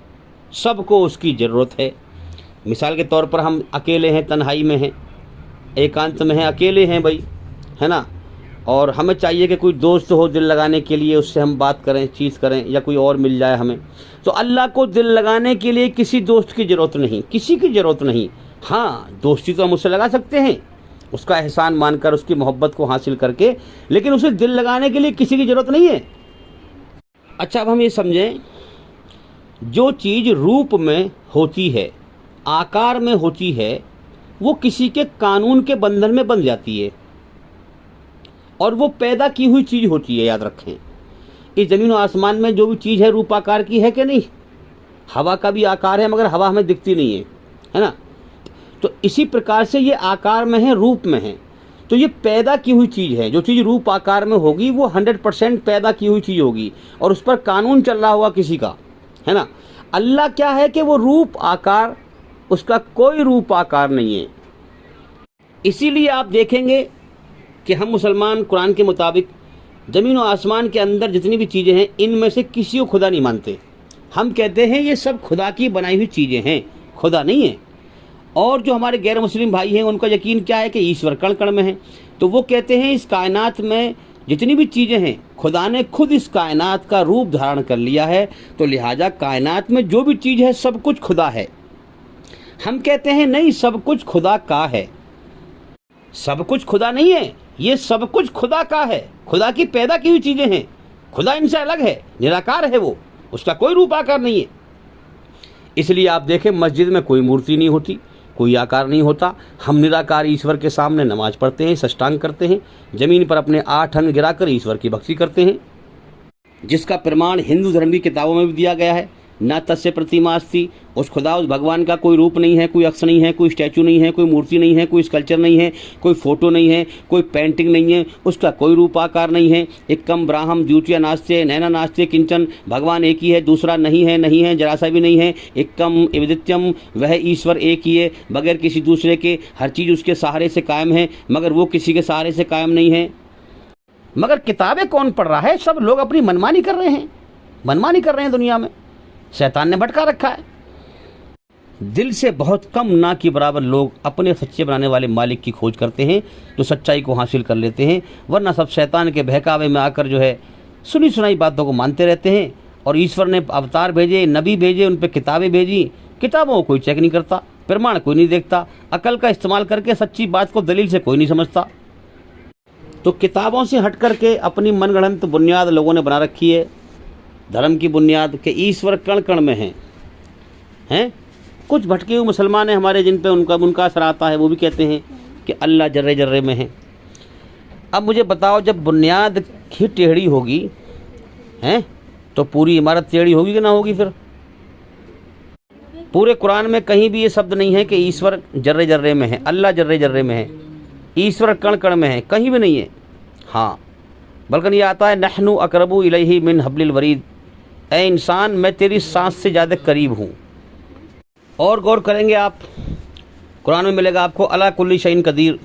सबको उसकी ज़रूरत है। मिसाल के तौर पर हम अकेले हैं, तन्हाई में हैं, एकांत में हैं, अकेले हैं भाई, है ना। और हमें चाहिए कि कोई दोस्त हो दिल लगाने के लिए, उससे हम बात करें, चीज़ करें, या कोई और मिल जाए हमें। तो अल्लाह को दिल लगाने के लिए किसी दोस्त की ज़रूरत नहीं, किसी की ज़रूरत नहीं। हाँ, दोस्ती तो हम उससे लगा सकते हैं, उसका एहसान मानकर, उसकी मोहब्बत को हासिल करके, लेकिन उसे दिल लगाने के लिए किसी की ज़रूरत नहीं है। अच्छा, अब हम ये समझें, जो चीज़ रूप में होती है, आकार में होती है, वो किसी के कानून के बंधन में बंध जाती है और वो पैदा की हुई चीज़ होती है। याद रखें, इस ज़मीन और आसमान में जो भी चीज़ है रूप आकार की है कि नहीं। हवा का भी आकार है मगर हवा हमें दिखती नहीं है, है ना। तो इसी प्रकार से ये आकार में है, रूप में है, तो ये पैदा की हुई चीज़ है। जो चीज़ रूप आकार में होगी वो 100% पैदा की हुई चीज़ होगी और उस पर कानून चल रहा होगा किसी का, है ना। अल्लाह क्या है कि वो रूप आकार, उसका कोई रूप आकार नहीं है। इसीलिए आप देखेंगे कि हम मुसलमान कुरान के मुताबिक ज़मीन और आसमान के अंदर जितनी भी चीज़ें हैं, इनमें से किसी को खुदा नहीं मानते। हम कहते हैं ये सब खुदा की बनाई हुई चीज़ें हैं, खुदा नहीं है। और जो हमारे गैर मुस्लिम भाई हैं, उनका यकीन क्या है कि ईश्वर कण कण में है। तो वो कहते हैं इस कायनात में जितनी भी चीज़ें हैं, खुदा ने खुद इस कायनात का रूप धारण कर लिया है, तो लिहाजा कायनात में जो भी चीज़ है सब कुछ खुदा है। हम कहते हैं नहीं, सब कुछ खुदा का है। सब कुछ खुदा नहीं है, ये सब कुछ खुदा का है, खुदा की पैदा की हुई चीज़ें हैं। खुदा इनसे अलग है, निराकार है वो, उसका कोई रूप आकार नहीं है। इसलिए आप देखें मस्जिद में कोई मूर्ति नहीं होती, कोई आकार नहीं होता। हम निराकार ईश्वर के सामने नमाज पढ़ते हैं, साष्टांग करते हैं, ज़मीन पर अपने 8 अंग गिराकर ईश्वर की भक्ति करते हैं, जिसका प्रमाण हिंदू धर्म की किताबों में भी दिया गया है। न तस्य प्रतिमास्ति, उस खुदा उस भगवान का कोई रूप नहीं है, कोई अक्ष नहीं है, कोई स्टैचू नहीं है, कोई मूर्ति नहीं है, कोई स्कल्पचर नहीं है, कोई फोटो नहीं है, कोई पेंटिंग नहीं है, उसका कोई रूप आकार नहीं है। एकम ब्राह्म द्वितीय नास्ते नैना नास्ते किंचन, भगवान एक ही है, दूसरा नहीं है, जरा सा भी नहीं है। एकम एविदित्यम, वह ईश्वर एक ही है, बगैर किसी दूसरे के, हर चीज़ उसके सहारे से कायम है, मगर वो किसी के सहारे से कायम नहीं है। मगर किताबें कौन पढ़ रहा है? सब लोग अपनी मनमानी कर रहे हैं, मनमानी कर रहे हैं। दुनिया में शैतान ने भटका रखा है। दिल से बहुत कम ना के बराबर लोग अपने सच्चे बनाने वाले मालिक की खोज करते हैं, जो सच्चाई को हासिल कर लेते हैं, वरना सब शैतान के बहकावे में आकर जो है सुनी सुनाई बातों को मानते रहते हैं। और ईश्वर ने अवतार भेजे, नबी भेजे, उन पर किताबें भेजी, किताबों को कोई चेक नहीं करता, प्रमाण कोई नहीं देखता, अकल का इस्तेमाल करके सच्ची बात को दलील से कोई नहीं समझता। तो किताबों से हट करके अपनी मनगढ़ंत बुनियाद लोगों ने बना रखी है, धर्म की बुनियाद के ईश्वर कण कण में हैं। कुछ भटके हुए मुसलमान हैं हमारे, जिन पे उनका असर आता है, वो भी कहते हैं कि अल्लाह जर्रे जर्रे में है। अब मुझे बताओ, जब बुनियाद ही टेढ़ी होगी हैं तो पूरी इमारत टेढ़ी होगी कि ना होगी? फिर पूरे कुरान में कहीं भी ये शब्द नहीं है कि ईश्वर जर्रे जर्रे में है, अल्लाह जर्रे जर्रे में है, ईश्वर कण कण में है, कहीं भी नहीं है। हाँ, बल्कि ये आता है नहनु अकरबु इलैहि मिन हब्लिल वरीद, ऐ इंसान मैं तेरी सांस से ज़्यादा करीब हूँ। और गौर करेंगे आप, कुरान में मिलेगा आपको अला कुल्ली शैइन कदीर,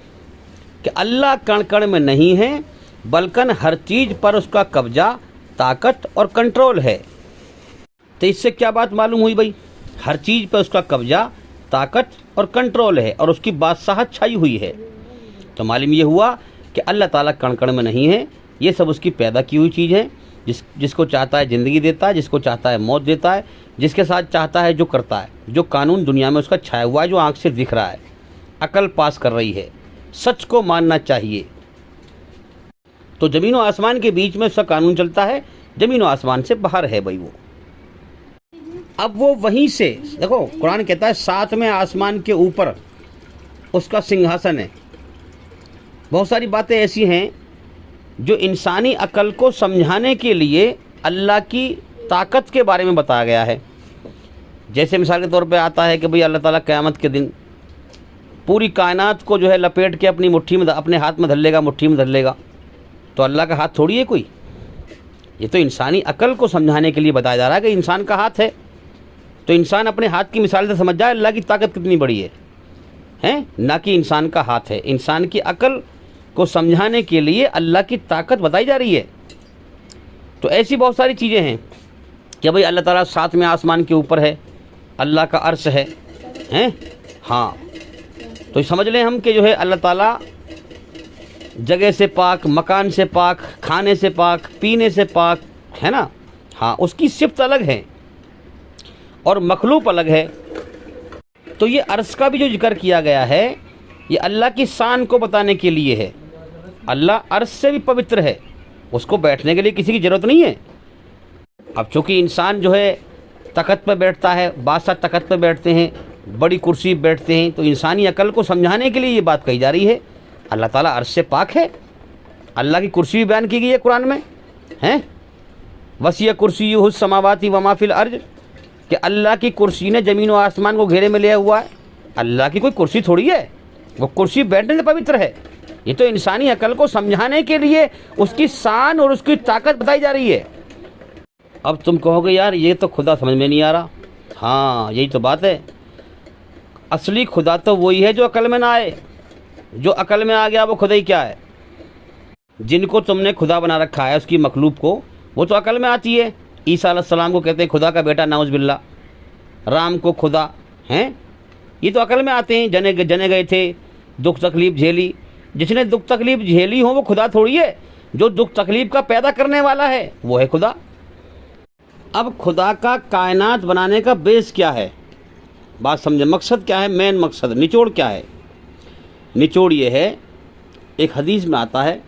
कि अल्लाह कण कण में नहीं है, बल्कि हर चीज़ पर उसका कब्जा, ताकत और कंट्रोल है। तो इससे क्या बात मालूम हुई भाई? हर चीज़ पर उसका कब्जा, ताकत और कंट्रोल है, और उसकी बादशाहत छाई हुई है। तो मालूम ये हुआ कि अल्लाह ताला कण कण में नहीं है, ये सब उसकी पैदा की हुई चीज़ है। जिसको चाहता है ज़िंदगी देता है, जिसको चाहता है मौत देता है, जिसके साथ चाहता है जो करता है। जो कानून दुनिया में उसका छाया हुआ है, जो आँख से दिख रहा है, अकल पास कर रही है, सच को मानना चाहिए। तो ज़मीन और आसमान के बीच में उसका कानून चलता है, ज़मीन और आसमान से बाहर है भाई वो। अब वो वहीं से देखो, कुरान कहता है 7वें आसमान के ऊपर उसका सिंहासन है। बहुत सारी बातें ऐसी हैं जो इंसानी अकल को समझाने के लिए अल्लाह की ताकत के बारे में बताया गया है। जैसे मिसाल के तौर पे आता है कि भाई अल्लाह ताला क़यामत के दिन पूरी कायनात को जो है लपेट के अपनी मुट्ठी में, अपने हाथ में धर लेगा, मुट्ठी में धर लेगा। तो अल्लाह का हाथ थोड़ी है कोई, ये तो इंसानी अकल को समझाने के लिए बताया जा रहा है कि इंसान का हाथ है। तो इंसान अपने हाथ की मिसाल से समझ जाए अल्लाह की ताकत कितनी बड़ी है, ना कि इंसान का हाथ है। इंसान की अकल को समझाने के लिए अल्लाह की ताकत बताई जा रही है। तो ऐसी बहुत सारी चीज़ें हैं कि भाई अल्लाह ताला 7वें आसमान के ऊपर है, अल्लाह का अर्श है, हाँ। तो समझ लें हम कि जो है अल्लाह ताला जगह से पाक, मकान से पाक, खाने से पाक, पीने से पाक है ना। हाँ, उसकी सिफ्त अलग है और मखलूक अलग है। तो ये अर्श का भी जो जिक्र किया गया है, ये अल्लाह की शान को बताने के लिए है। अल्लाह अर्श से भी पवित्र है, उसको बैठने के लिए किसी की ज़रूरत नहीं है। अब चूँकि इंसान जो है तख़्त पर बैठता है, बादशाह तख़्त पर बैठते हैं, बड़ी कुर्सी पर बैठते हैं, तो इंसानी अकल को समझाने के लिए ये बात कही जा रही है। अल्लाह ताला अर्श से पाक है। अल्लाह की कुर्सी भी बयान की गई है कुरान में, हैं वसिया कुर्सी समावाती वमा फिल अर्ज, कि अल्लाह की कुर्सी ने ज़मीन और आसमान को घेरे में लिया हुआ है। अल्लाह की कोई कुर्सी थोड़ी है, वो कुर्सी बैठने से पवित्र है। ये तो इंसानी अकल को समझाने के लिए उसकी शान और उसकी ताकत बताई जा रही है। अब तुम कहोगे यार ये तो खुदा समझ में नहीं आ रहा। हाँ, यही तो बात है। असली खुदा तो वही है जो अकल में ना आए। जो अकल में आ गया वो खुदा ही क्या है। जिनको तुमने खुदा बना रखा है, उसकी मखलूक को, वो तो अकल में आती है। ईसा अलैहिस्सलाम को कहते हैं खुदा का बेटा, नाउज़ बिल्ला। राम को खुदा हैं, ये तो अकल में आते हैं। जने गए थे, दुख तकलीफ़ झेली। जिसने दुख तकलीफ़ झेली हो वो खुदा थोड़ी है। जो दुख तकलीफ़ का पैदा करने वाला है वो है खुदा। अब खुदा का कायनात बनाने का बेस क्या है, बात समझे। मकसद क्या है, मेन मकसद, निचोड़ क्या है। निचोड़ ये है, एक हदीस में आता है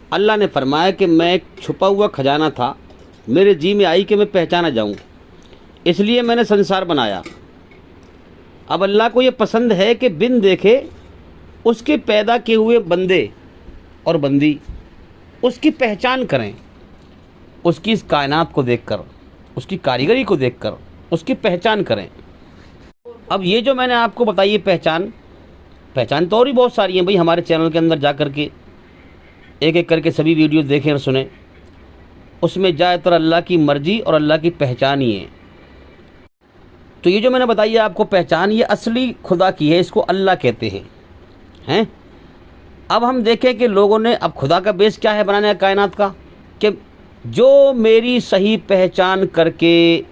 अल्लाह ने फरमाया कि मैं एक छुपा हुआ खजाना था, मेरे जी में आई कि मैं पहचाना जाऊं, इसलिए मैंने संसार बनाया। अब अल्लाह को ये पसंद है कि बिन देखे उसके पैदा किए हुए बंदे और बंदी उसकी पहचान करें, उसकी इस कायनात को देखकर, उसकी कारीगरी को देखकर उसकी पहचान करें। अब ये जो मैंने आपको बताई है पहचान तो और भी बहुत सारी हैं भाई। हमारे चैनल के अंदर जा कर के एक एक करके सभी वीडियो देखें और सुने, उसमें ज़्यादातर अल्लाह की मर्जी और अल्लाह की पहचान ही है। तो ये जो मैंने बताई है आपको पहचान, ये असली खुदा की है, इसको अल्लाह कहते हैं। अब हम देखें कि लोगों ने, अब खुदा का बेस क्या है बनाने का कायनात का, कि जो मेरी सही पहचान करके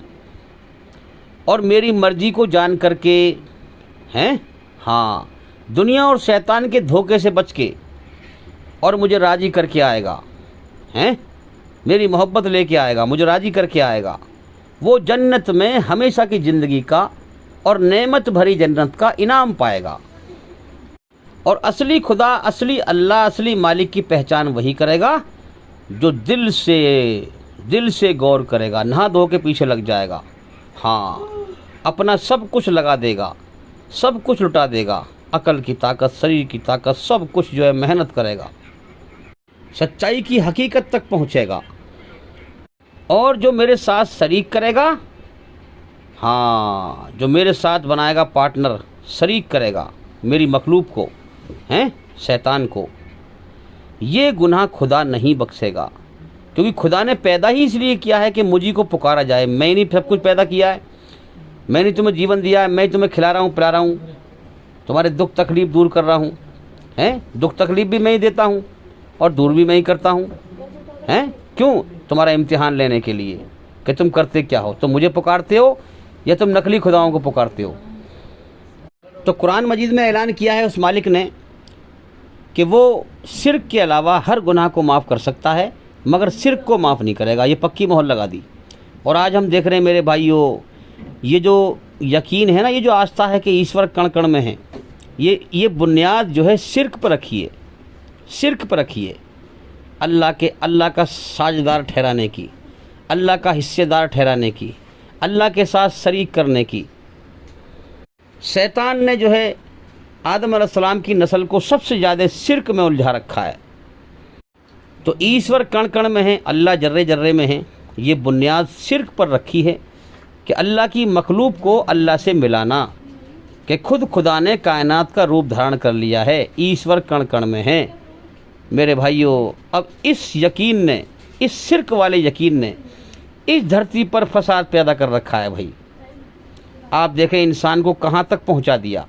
और मेरी मर्जी को जान करके हैं, हाँ, दुनिया और शैतान के धोखे से बच के और मुझे राज़ी करके आएगा, हैं, मेरी मोहब्बत लेके आएगा, मुझे राज़ी करके आएगा, वो जन्नत में हमेशा की ज़िंदगी का और नेमत भरी जन्नत का इनाम पाएगा। और असली खुदा, असली अल्लाह, असली मालिक की पहचान वही करेगा जो दिल से गौर करेगा, नहा धो के पीछे लग जाएगा, हाँ, अपना सब कुछ लगा देगा, सब कुछ लुटा देगा, अकल की ताकत, शरीर की ताकत, सब कुछ जो है मेहनत करेगा, सच्चाई की हकीकत तक पहुँचेगा। और जो मेरे साथ शरीक करेगा, हाँ, जो मेरे साथ बनाएगा पार्टनर, शरीक करेगा मेरी मखलूक को, हैं, शैतान को, ये गुनाह खुदा नहीं बख्शेगा। क्योंकि खुदा ने पैदा ही इसलिए किया है कि मुझी को पुकारा जाए। मैंने सब कुछ पैदा किया है, मैंने तुम्हें जीवन दिया है, मैं तुम्हें खिला रहा हूँ, पिला रहा हूँ, तुम्हारे दुख तकलीफ़ दूर कर रहा हूँ, हैं, दुख तकलीफ़ भी मैं ही देता हूँ और दूर भी मैं ही करता हूँ, हैं, क्यों? तुम्हारा इम्तिहान लेने के लिए कि तुम करते क्या हो, तुम मुझे पुकारते हो या तुम नकली खुदाओं को पुकारते हो। तो कुरान मजीद में ऐलान किया है उस मालिक ने कि वो शिर्क के अलावा हर गुनाह को माफ़ कर सकता है, मगर शिर्क को माफ़ नहीं करेगा। ये पक्की मोहर लगा दी। और आज हम देख रहे हैं मेरे भाइयों, ये जो यकीन है ना, ये जो आस्था है कि ईश्वर कण कण में है, ये बुनियाद जो है शिर्क पर रखी है, शिर्क पर रखी है, अल्लाह का साझेदार ठहराने की, अल्लाह का हिस्सेदार ठहराने की, अल्लाह के साथ शरीक करने की। शैतान ने जो है आदम अलैहिस्सलाम की नस्ल को सबसे ज़्यादा शिर्क में उलझा रखा है। तो ईश्वर कण कण में है, अल्लाह जर्रे जर्रे में है, ये बुनियाद शिर्क पर रखी है कि अल्लाह की मखलूक को अल्लाह से मिलाना, कि खुद खुदा ने कायनात का रूप धारण कर लिया है, ईश्वर कण कण में है। मेरे भाइयों, अब इस यकीन ने, इस शिर्क वाले यकीन ने इस धरती पर फसाद पैदा कर रखा है भाई। आप देखें इंसान को कहाँ तक पहुँचा दिया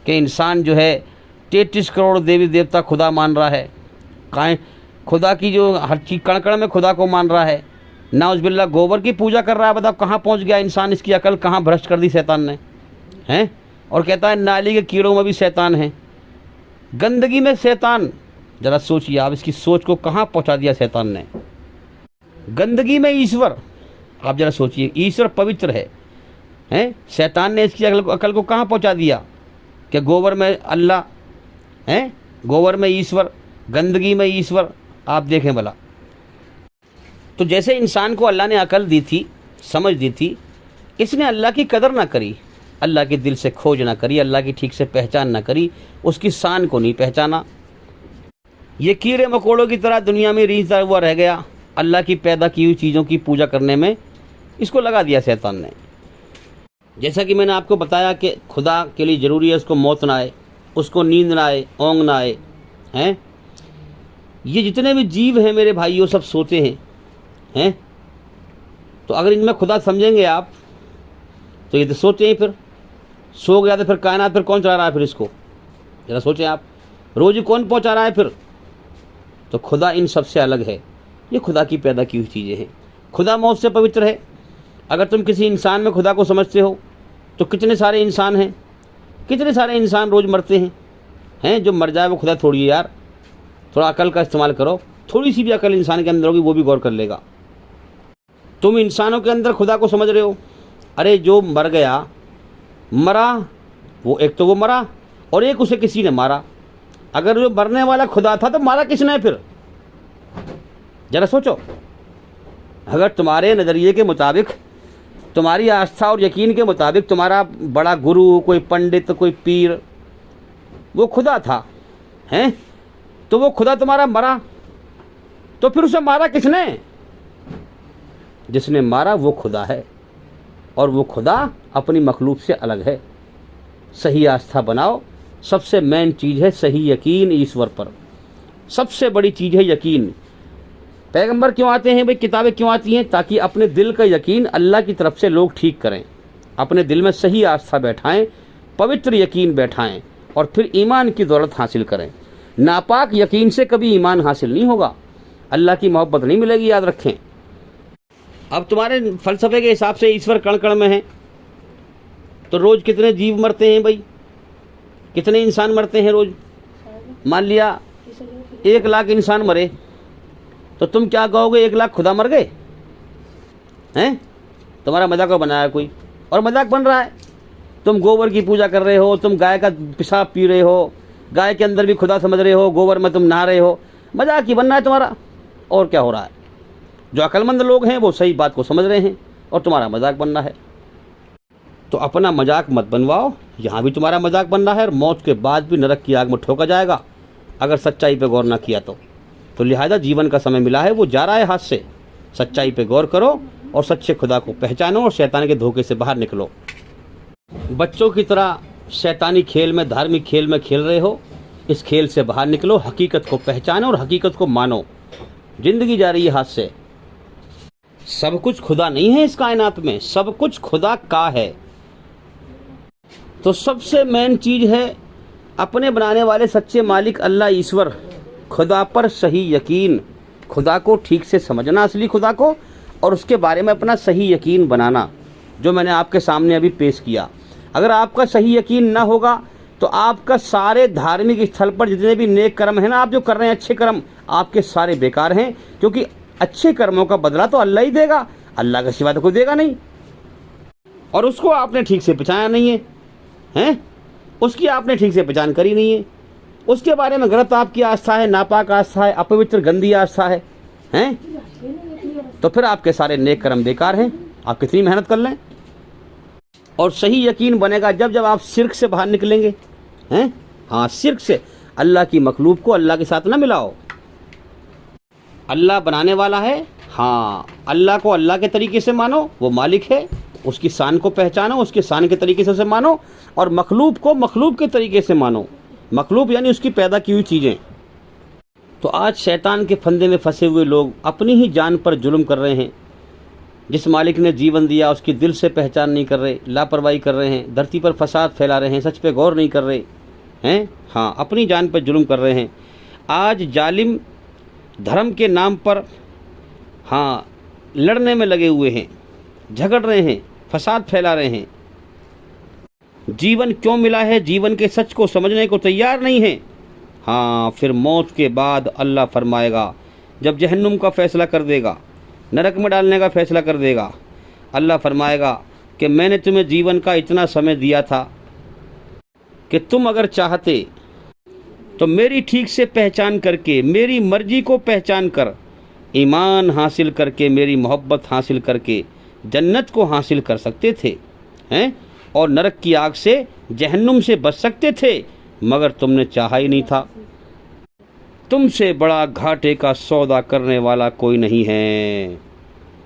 कि इंसान जो है 33 करोड़ देवी देवता खुदा मान रहा है, खुदा की जो हर चीज़ कण कण में खुदा को मान रहा है, नाउज़ुबिल्लाह गोबर की पूजा कर रहा है। बताओ कहाँ पहुँच गया इंसान, इसकी अकल कहाँ भ्रष्ट कर दी शैतान ने, हैं। और कहता है नाली के कीड़ों में भी शैतान है, गंदगी में शैतान। ज़रा सोचिए आप, इसकी सोच को कहाँ पहुँचा दिया शैतान ने, गंदगी में ईश्वर। आप ज़रा सोचिए, ईश्वर पवित्र है, हैं, शैतान ने इसकी अकल को कहाँ पहुँचा दिया कि गोबर में अल्लाह, हैं, गोबर में ईश्वर, गंदगी में ईश्वर। आप देखें भला। तो जैसे इंसान को अल्लाह ने अकल दी थी, समझ दी थी, इसने अल्लाह की कदर ना करी, अल्लाह के दिल से खोज ना करी, अल्लाह की ठीक से पहचान ना करी, उसकी शान को नहीं पहचाना। ये कीड़े मकोड़ों की तरह दुनिया में रीझता हुआ रह गया, अल्लाह की पैदा की हुई चीज़ों की पूजा करने में इसको लगा दिया शैतान ने। जैसा कि मैंने आपको बताया कि खुदा के लिए ज़रूरी है उसको मौत ना आए, उसको नींद ना आए, ओंग ना आए, हैं। ये जितने भी जीव हैं मेरे भाइयों, सब सोते हैं। तो अगर इनमें खुदा समझेंगे आप, तो ये तो सोते हैं, फिर सो गया तो फिर कायनात फिर कौन चला रहा है फिर इसको, ज़रा सोचें आप, रोज़ी कौन पहुंचा रहा है फिर। तो खुदा इन सब से अलग है, ये खुदा की पैदा की हुई चीज़ें हैं। खुदा मौत से पवित्र है। अगर तुम किसी इंसान में खुदा को समझते हो तो कितने सारे इंसान हैं, कितने सारे इंसान रोज़ मरते हैं। जो मर जाए वो खुदा थोड़ी है यार, थोड़ा अकल का इस्तेमाल करो, थोड़ी सी भी अकल इंसान के अंदर होगी वो भी गौर कर लेगा। तुम इंसानों के अंदर खुदा को समझ रहे हो, अरे जो मर गया, मरा, वो एक तो वो मरा और एक उसे किसी ने मारा। अगर जो मरने वाला खुदा था तो मारा किसने फिर, ज़रा सोचो, अगर तुम्हारे नज़रिए के मुताबिक, तुम्हारी आस्था और यकीन के मुताबिक तुम्हारा बड़ा गुरु, कोई पंडित, कोई पीर वो खुदा था, हैं, तो वो खुदा तुम्हारा मरा, तो फिर उसे मारा किसने? जिसने मारा वो खुदा है, और वो खुदा अपनी मखलूक से अलग है। सही आस्था बनाओ। सबसे मेन चीज़ है सही यकीन ईश्वर पर, सबसे बड़ी चीज़ है यकीन। पैगंबर क्यों आते हैं भाई, किताबें क्यों आती हैं? ताकि अपने दिल का यकीन अल्लाह की तरफ से लोग ठीक करें, अपने दिल में सही आस्था बैठाएं, पवित्र यकीन बैठाएं, और फिर ईमान की दौलत हासिल करें। नापाक यकीन से कभी ईमान हासिल नहीं होगा, अल्लाह की मोहब्बत नहीं मिलेगी, याद रखें। अब तुम्हारे फ़लसफ़े के हिसाब से ईश्वर कण कण में है, तो रोज़ कितने जीव मरते हैं भाई, कितने इंसान मरते हैं रोज़? मान लिया 1 लाख इंसान मरे, तो तुम क्या कहोगे? 1 लाख खुदा मर गए हैं? तुम्हारा मजाक बनाया कोई, और मजाक बन रहा है। तुम गोबर की पूजा कर रहे हो, तुम गाय का पेशाब पी रहे हो, गाय के अंदर भी खुदा समझ रहे हो, गोबर में तुम नहा रहे हो, मजाक ही बनना है तुम्हारा। और क्या हो रहा है? जो अक्लमंद लोग हैं वो सही बात को समझ रहे हैं, और तुम्हारा मजाक बनना है। तो अपना मजाक मत बनवाओ, यहाँ भी तुम्हारा मजाक बन रहा है, और मौत के बाद भी नरक की आग में ठोका जाएगा अगर सच्चाई पे गौर ना किया तो लिहाजा जीवन का समय मिला है, वो जा रहा है हाथ से। सच्चाई पे गौर करो और सच्चे खुदा को पहचानो, और शैतान के धोखे से बाहर निकलो। बच्चों की तरह शैतानी खेल में, धार्मिक खेल में खेल रहे हो, इस खेल से बाहर निकलो, हकीकत को पहचानो और हकीकत को मानो। जिंदगी जा रही है हाथ से। सब कुछ खुदा नहीं है इस कायनात में, सब कुछ खुदा का है। तो सबसे मेन चीज है अपने बनाने वाले सच्चे मालिक अल्लाह ईश्वर, खुदा पर सही यकीन, खुदा को ठीक से समझना, असली खुदा को, और उसके बारे में अपना सही यकीन बनाना, जो मैंने आपके सामने अभी पेश किया। अगर आपका सही यकीन ना होगा तो आपका सारे धार्मिक स्थल पर जितने भी नेक कर्म हैं ना, आप जो कर रहे हैं अच्छे कर्म, आपके सारे बेकार हैं, क्योंकि अच्छे कर्मों का बदला तो अल्लाह ही देगा, अल्लाह का सिवा तो कोई देगा नहीं। और उसको आपने ठीक से पहचाना नहीं है, हैं? उसकी आपने ठीक से पहचान करी नहीं है, उसके बारे में गलत आपकी आस्था है, नापाक आस्था है, अपवित्र गंदी आस्था है, हैं? तो फिर आपके सारे नेक कर्म बेकार हैं, आप कितनी मेहनत कर लें। और सही यकीन बनेगा जब जब आप शिर्क से बाहर निकलेंगे, हैं? हाँ, शिर्क से। अल्लाह की मखलूक को अल्लाह के साथ ना मिलाओ। अल्लाह बनाने वाला है, हाँ, अल्लाह को अल्लाह के तरीके से मानो, वो मालिक है, उसकी शान को पहचानो, उसके शान के तरीके से उसे मानो, और मखलूक को मखलूक के तरीके से मानो। मखलूक यानी उसकी पैदा की हुई चीज़ें। तो आज शैतान के फंदे में फंसे हुए लोग अपनी ही जान पर जुल्म कर रहे हैं। जिस मालिक ने जीवन दिया उसकी दिल से पहचान नहीं कर रहे, लापरवाही कर रहे हैं, धरती पर फसाद फैला रहे हैं, सच पे गौर नहीं कर रहे हैं, हाँ, अपनी जान पर जुल्म कर रहे हैं। आज जालिम धर्म के नाम पर, हाँ, लड़ने में लगे हुए हैं, झगड़ रहे हैं, फसाद फैला रहे हैं। जीवन क्यों मिला है, जीवन के सच को समझने को तैयार नहीं है। हाँ, फिर मौत के बाद अल्लाह फरमाएगा, जब जहन्नुम का फैसला कर देगा, नरक में डालने का फैसला कर देगा, अल्लाह फरमाएगा कि मैंने तुम्हें जीवन का इतना समय दिया था कि तुम अगर चाहते तो मेरी ठीक से पहचान करके, मेरी मर्जी को पहचान कर, ईमान हासिल करके, मेरी मोहब्बत हासिल करके जन्नत को हासिल कर सकते थे, हैं? और नरक की आग से, जहन्नुम से बच सकते थे, मगर तुमने चाहा ही नहीं था। तुमसे बड़ा घाटे का सौदा करने वाला कोई नहीं है,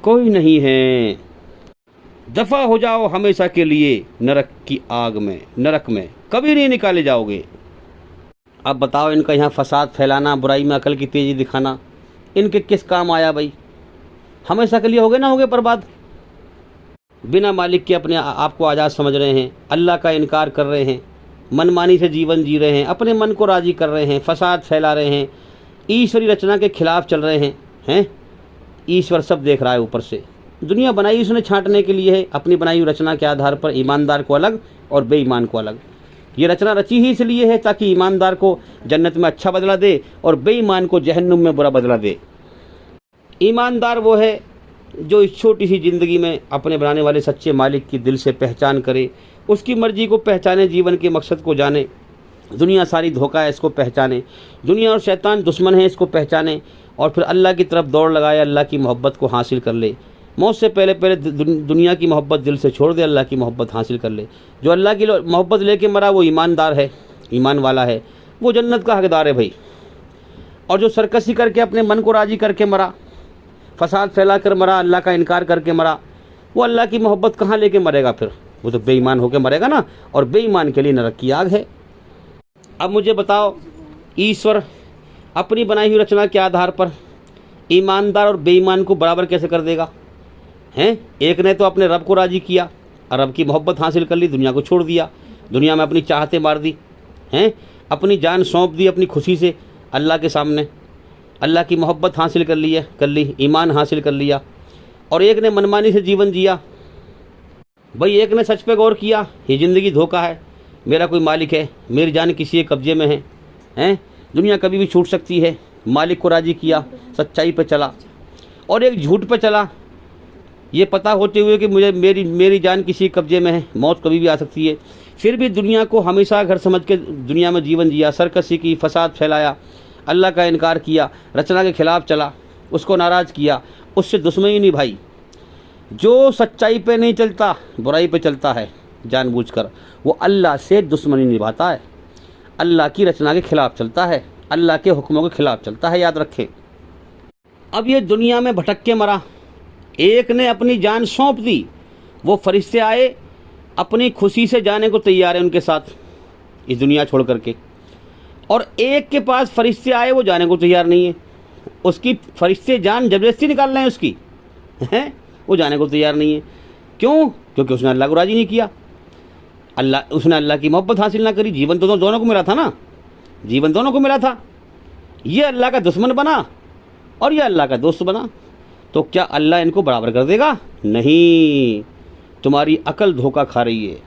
कोई नहीं है। दफा हो जाओ हमेशा के लिए नरक की आग में, नरक में कभी नहीं निकाले जाओगे। अब बताओ, इनका यहाँ फसाद फैलाना, बुराई में अकल की तेजी दिखाना, इनके किस काम आया भाई? हमेशा के लिए हो गए ना, हो गए बर्बाद। बिना मालिक के अपने आप को आज़ाद समझ रहे हैं, अल्लाह का इनकार कर रहे हैं, मनमानी से जीवन जी रहे हैं, अपने मन को राज़ी कर रहे हैं, फसाद फैला रहे हैं, ईश्वरी रचना के खिलाफ चल रहे हैं। ईश्वर सब देख रहा है ऊपर से। दुनिया बनाई उसने छांटने के लिए है, अपनी बनाई हुई रचना के आधार पर ईमानदार को अलग और बेईमान को अलग। ये रचना रची ही इसलिए है ताकि ईमानदार को जन्नत में अच्छा बदला दे और बेईमान को जहन्नुम में बुरा बदला दे। ईमानदार वो है जो इस छोटी सी ज़िंदगी में अपने बनाने वाले सच्चे मालिक की दिल से पहचान करे, उसकी मर्जी को पहचाने, जीवन के मकसद को जाने, दुनिया सारी धोखा है, इसको पहचाने। दुनिया और शैतान दुश्मन है, इसको पहचाने और फिर अल्लाह की तरफ दौड़ लगाए, अल्लाह की मोहब्बत को हासिल कर ले। मौत से पहले पहले दुनिया की मोहब्बत दिल से छोड़ दे, अल्लाह की मोहब्बत हासिल कर ले। जो अल्लाह की मोहब्बत लेके मरा वो ईमानदार है, ईमान वाला है, वो जन्नत का हकदार है भाई। और जो सरकशी करके अपने मन को राज़ी करके मरा, फसाद फैला कर मरा, अल्लाह का इनकार करके मरा, वो अल्लाह की मोहब्बत कहाँ लेके मरेगा फिर? वो तो बेईमान होकर मरेगा ना, और बेईमान के लिए नरक की आग है। अब मुझे बताओ, ईश्वर अपनी बनाई हुई रचना के आधार पर ईमानदार और बेईमान को बराबर कैसे कर देगा? हैं? एक ने तो अपने रब को राज़ी किया और रब की मोहब्बत हासिल कर ली, दुनिया को छोड़ दिया, दुनिया में अपनी चाहतें मार दी, हैं? अपनी जान सौंप दी अपनी खुशी से अल्लाह के सामने, अल्लाह की मोहब्बत हासिल कर ली, ईमान हासिल कर लिया। और एक ने मनमानी से जीवन जिया। भाई एक ने सच पे गौर किया, ये ज़िंदगी धोखा है, मेरा कोई मालिक है, मेरी जान किसी के कब्जे में है, हैं? दुनिया कभी भी छूट सकती है। मालिक को राज़ी किया, सच्चाई पे चला। और एक झूठ पे चला, ये पता होते हुए कि मेरी जान किसी के कब्जे में है, मौत कभी भी आ सकती है, फिर भी दुनिया को हमेशा घर समझ के दुनिया में जीवन जिया, सरकशी की, फसाद फैलाया, अल्लाह का इनकार किया, रचना के खिलाफ चला, उसको नाराज़ किया, उससे दुश्मनी निभाई। जो सच्चाई पे नहीं चलता, बुराई पे चलता है जानबूझकर, वो अल्लाह से दुश्मनी निभाता है, अल्लाह की रचना के खिलाफ चलता है, अल्लाह के हुक्मों के खिलाफ चलता है, याद रखें। अब ये दुनिया में भटक के मरा, एक ने अपनी जान सौंप दी, वो फरिश्ते आए अपनी खुशी से जाने को तैयार है उनके साथ इस दुनिया छोड़ करके, और एक के पास फरिश्ते आए वो जाने को तैयार नहीं है, उसकी फरिश्ते जान जबरदस्ती निकाल रहे हैं उसकी, हैं? वो जाने को तैयार नहीं है। क्यों? क्योंकि उसने अल्लाह को राज़ी नहीं किया, उसने अल्लाह की मोहब्बत हासिल ना करी। जीवन तो दोनों को मिला था ना, जीवन दोनों को मिला था। ये अल्लाह का दुश्मन बना और ये अल्लाह का दोस्त बना, तो क्या अल्लाह इनको बराबर कर देगा? नहीं। तुम्हारी अकल धोखा खा रही है,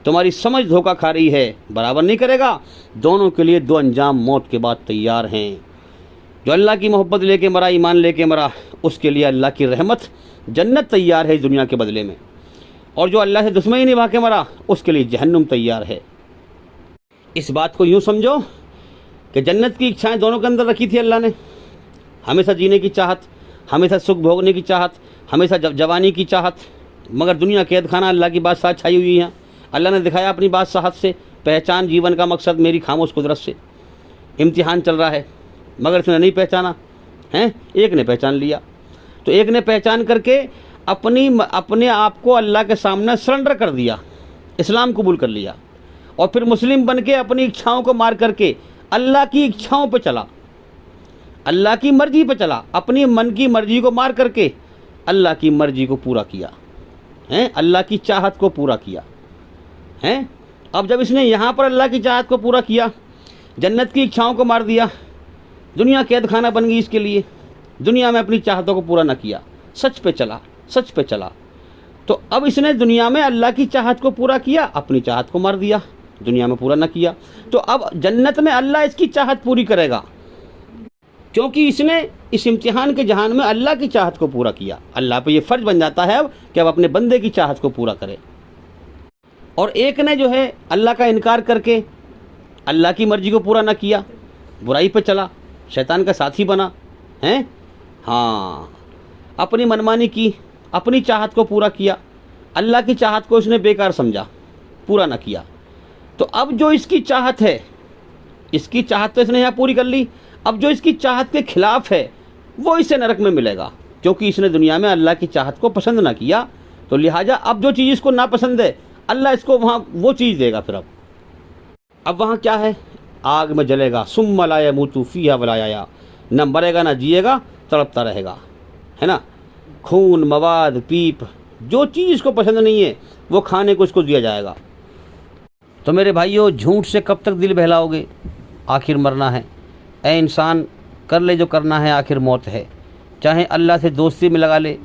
तुम्हारी समझ धोखा खा रही है, बराबर नहीं करेगा। दोनों के लिए दो अंजाम मौत के बाद तैयार हैं। जो अल्लाह की मोहब्बत लेके मरा, ईमान लेके मरा, उसके लिए अल्लाह की रहमत जन्नत तैयार है इस दुनिया के बदले में, और जो अल्लाह से दुश्मनी निभा के मरा, उसके लिए जहन्नुम तैयार है। इस बात को यूँ समझो कि जन्नत की इच्छाएं दोनों के अंदर रखी थी अल्लाह ने, हमेशा जीने की चाहत, हमेशा सुख भोगने की चाहत, हमेशा जवानी की चाहत, मगर दुनिया कैद खाना, अल्लाह की बादशाहत छाई हुई है। अल्लाह ने दिखाया अपनी बादशाहत से, पहचान जीवन का मकसद मेरी खामोश कुदरत से। इम्तिहान चल रहा है मगर इसने नहीं पहचाना है, एक ने पहचान लिया। तो एक ने पहचान करके अपने आप को अल्लाह के सामने सरेंडर कर दिया, इस्लाम कबूल कर लिया, और फिर मुस्लिम बन के अपनी इच्छाओं को मार करके अल्लाह की इच्छाओं पे चला, अल्लाह की मर्जी पे चला, अपनी मन की मर्जी को मार करके अल्लाह की मर्जी को पूरा किया है, अल्लाह की चाहत को पूरा किया है। अब जब इसने यहाँ पर अल्लाह की चाहत को पूरा किया, जन्नत की इच्छाओं को मार दिया, दुनिया कैद खाना बन गई इसके लिए, दुनिया में अपनी चाहतों को पूरा न किया, सच पे चला, तो अब इसने दुनिया में अल्लाह की चाहत को पूरा किया, अपनी चाहत को मार दिया, दुनिया में पूरा न किया। तो अब जन्नत में अल्लाह इसकी चाहत पूरी करेगा, क्योंकि इसने इस इम्तिहान के जहान में अल्लाह की चाहत को पूरा किया। अल्लाह पे ये फ़र्ज बन जाता है अब कि अब अपने बंदे की चाहत को पूरा करे। और एक ने जो है अल्लाह का इनकार करके अल्लाह की मर्जी को पूरा न किया, बुराई पे चला, शैतान का साथी बना है, हाँ, अपनी मनमानी की, अपनी चाहत को पूरा किया, अल्लाह की चाहत को इसने बेकार समझा, पूरा न किया। तो अब जो इसकी चाहत है, इसकी चाहत तो इसने यहाँ पूरी कर ली, अब जो इसकी चाहत के खिलाफ है वो इसे नरक में मिलेगा, क्योंकि इसने दुनिया में अल्लाह की चाहत को पसंद ना किया। तो लिहाजा अब जो चीज़ इसको नापसंद है, अल्लाह इसको वहाँ वो चीज़ देगा। फिर अब वहाँ क्या है? आग में जलेगा, सुम्मा ला यमूतु फीहा वला यहया, न मरेगा ना जिएगा, तड़पता रहेगा, है ना। खून, मवाद, पीप, जो चीज़ इसको पसंद नहीं है वो खाने को इसको दिया जाएगा। तो मेरे भाइयों, झूठ से कब तक दिल बहलाओगे? आखिर मरना है। ऐ इंसान, कर ले जो करना है, आखिर मौत है। चाहे अल्लाह से दोस्ती में लगा ले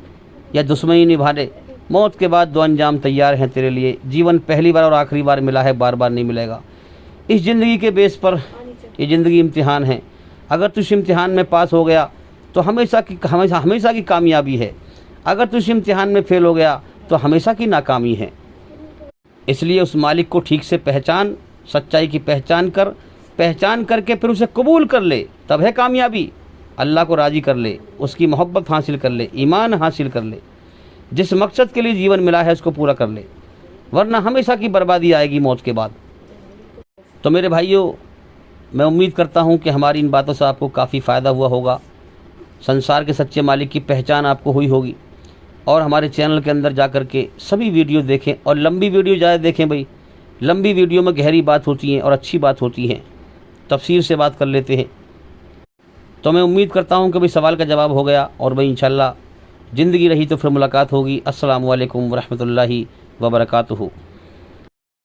या दुश्मनी निभा ले, मौत के बाद दो अंजाम तैयार हैं तेरे लिए। जीवन पहली बार और आखिरी बार मिला है, बार बार नहीं मिलेगा। इस ज़िंदगी के बेस पर ये ज़िंदगी इम्तिहान है। अगर तू इस इम्तिहान में पास हो गया तो हमेशा की कामयाबी है, अगर तू इस इम्तिहान में फेल हो गया तो हमेशा की नाकामी है। इसलिए उस मालिक को ठीक से पहचान, सच्चाई की पहचान करके फिर उसे कबूल कर ले, तब है कामयाबी। अल्लाह को राज़ी कर ले, उसकी मोहब्बत हासिल कर ले, ईमान हासिल कर ले, जिस मकसद के लिए जीवन मिला है उसको पूरा कर ले, वरना हमेशा की बर्बादी आएगी मौत के बाद। तो मेरे भाइयों, मैं उम्मीद करता हूँ कि हमारी इन बातों से आपको काफ़ी फ़ायदा हुआ होगा, संसार के सच्चे मालिक की पहचान आपको हुई होगी। और हमारे चैनल के अंदर जा कर के सभी वीडियो देखें, और लंबी वीडियो ज़्यादा देखें भाई, लंबी वीडियो में गहरी बात होती है और अच्छी बात होती है, तफसीर से बात कर लेते हैं। तो मैं उम्मीद करता हूँ कि भाई सवाल का जवाब हो गया, और भाई इंशाल्लाह ज़िंदगी रही तो फिर मुलाकात होगी। अस्सलामु अलैकुम वरहमतुल्लाहि वबरकातुहू।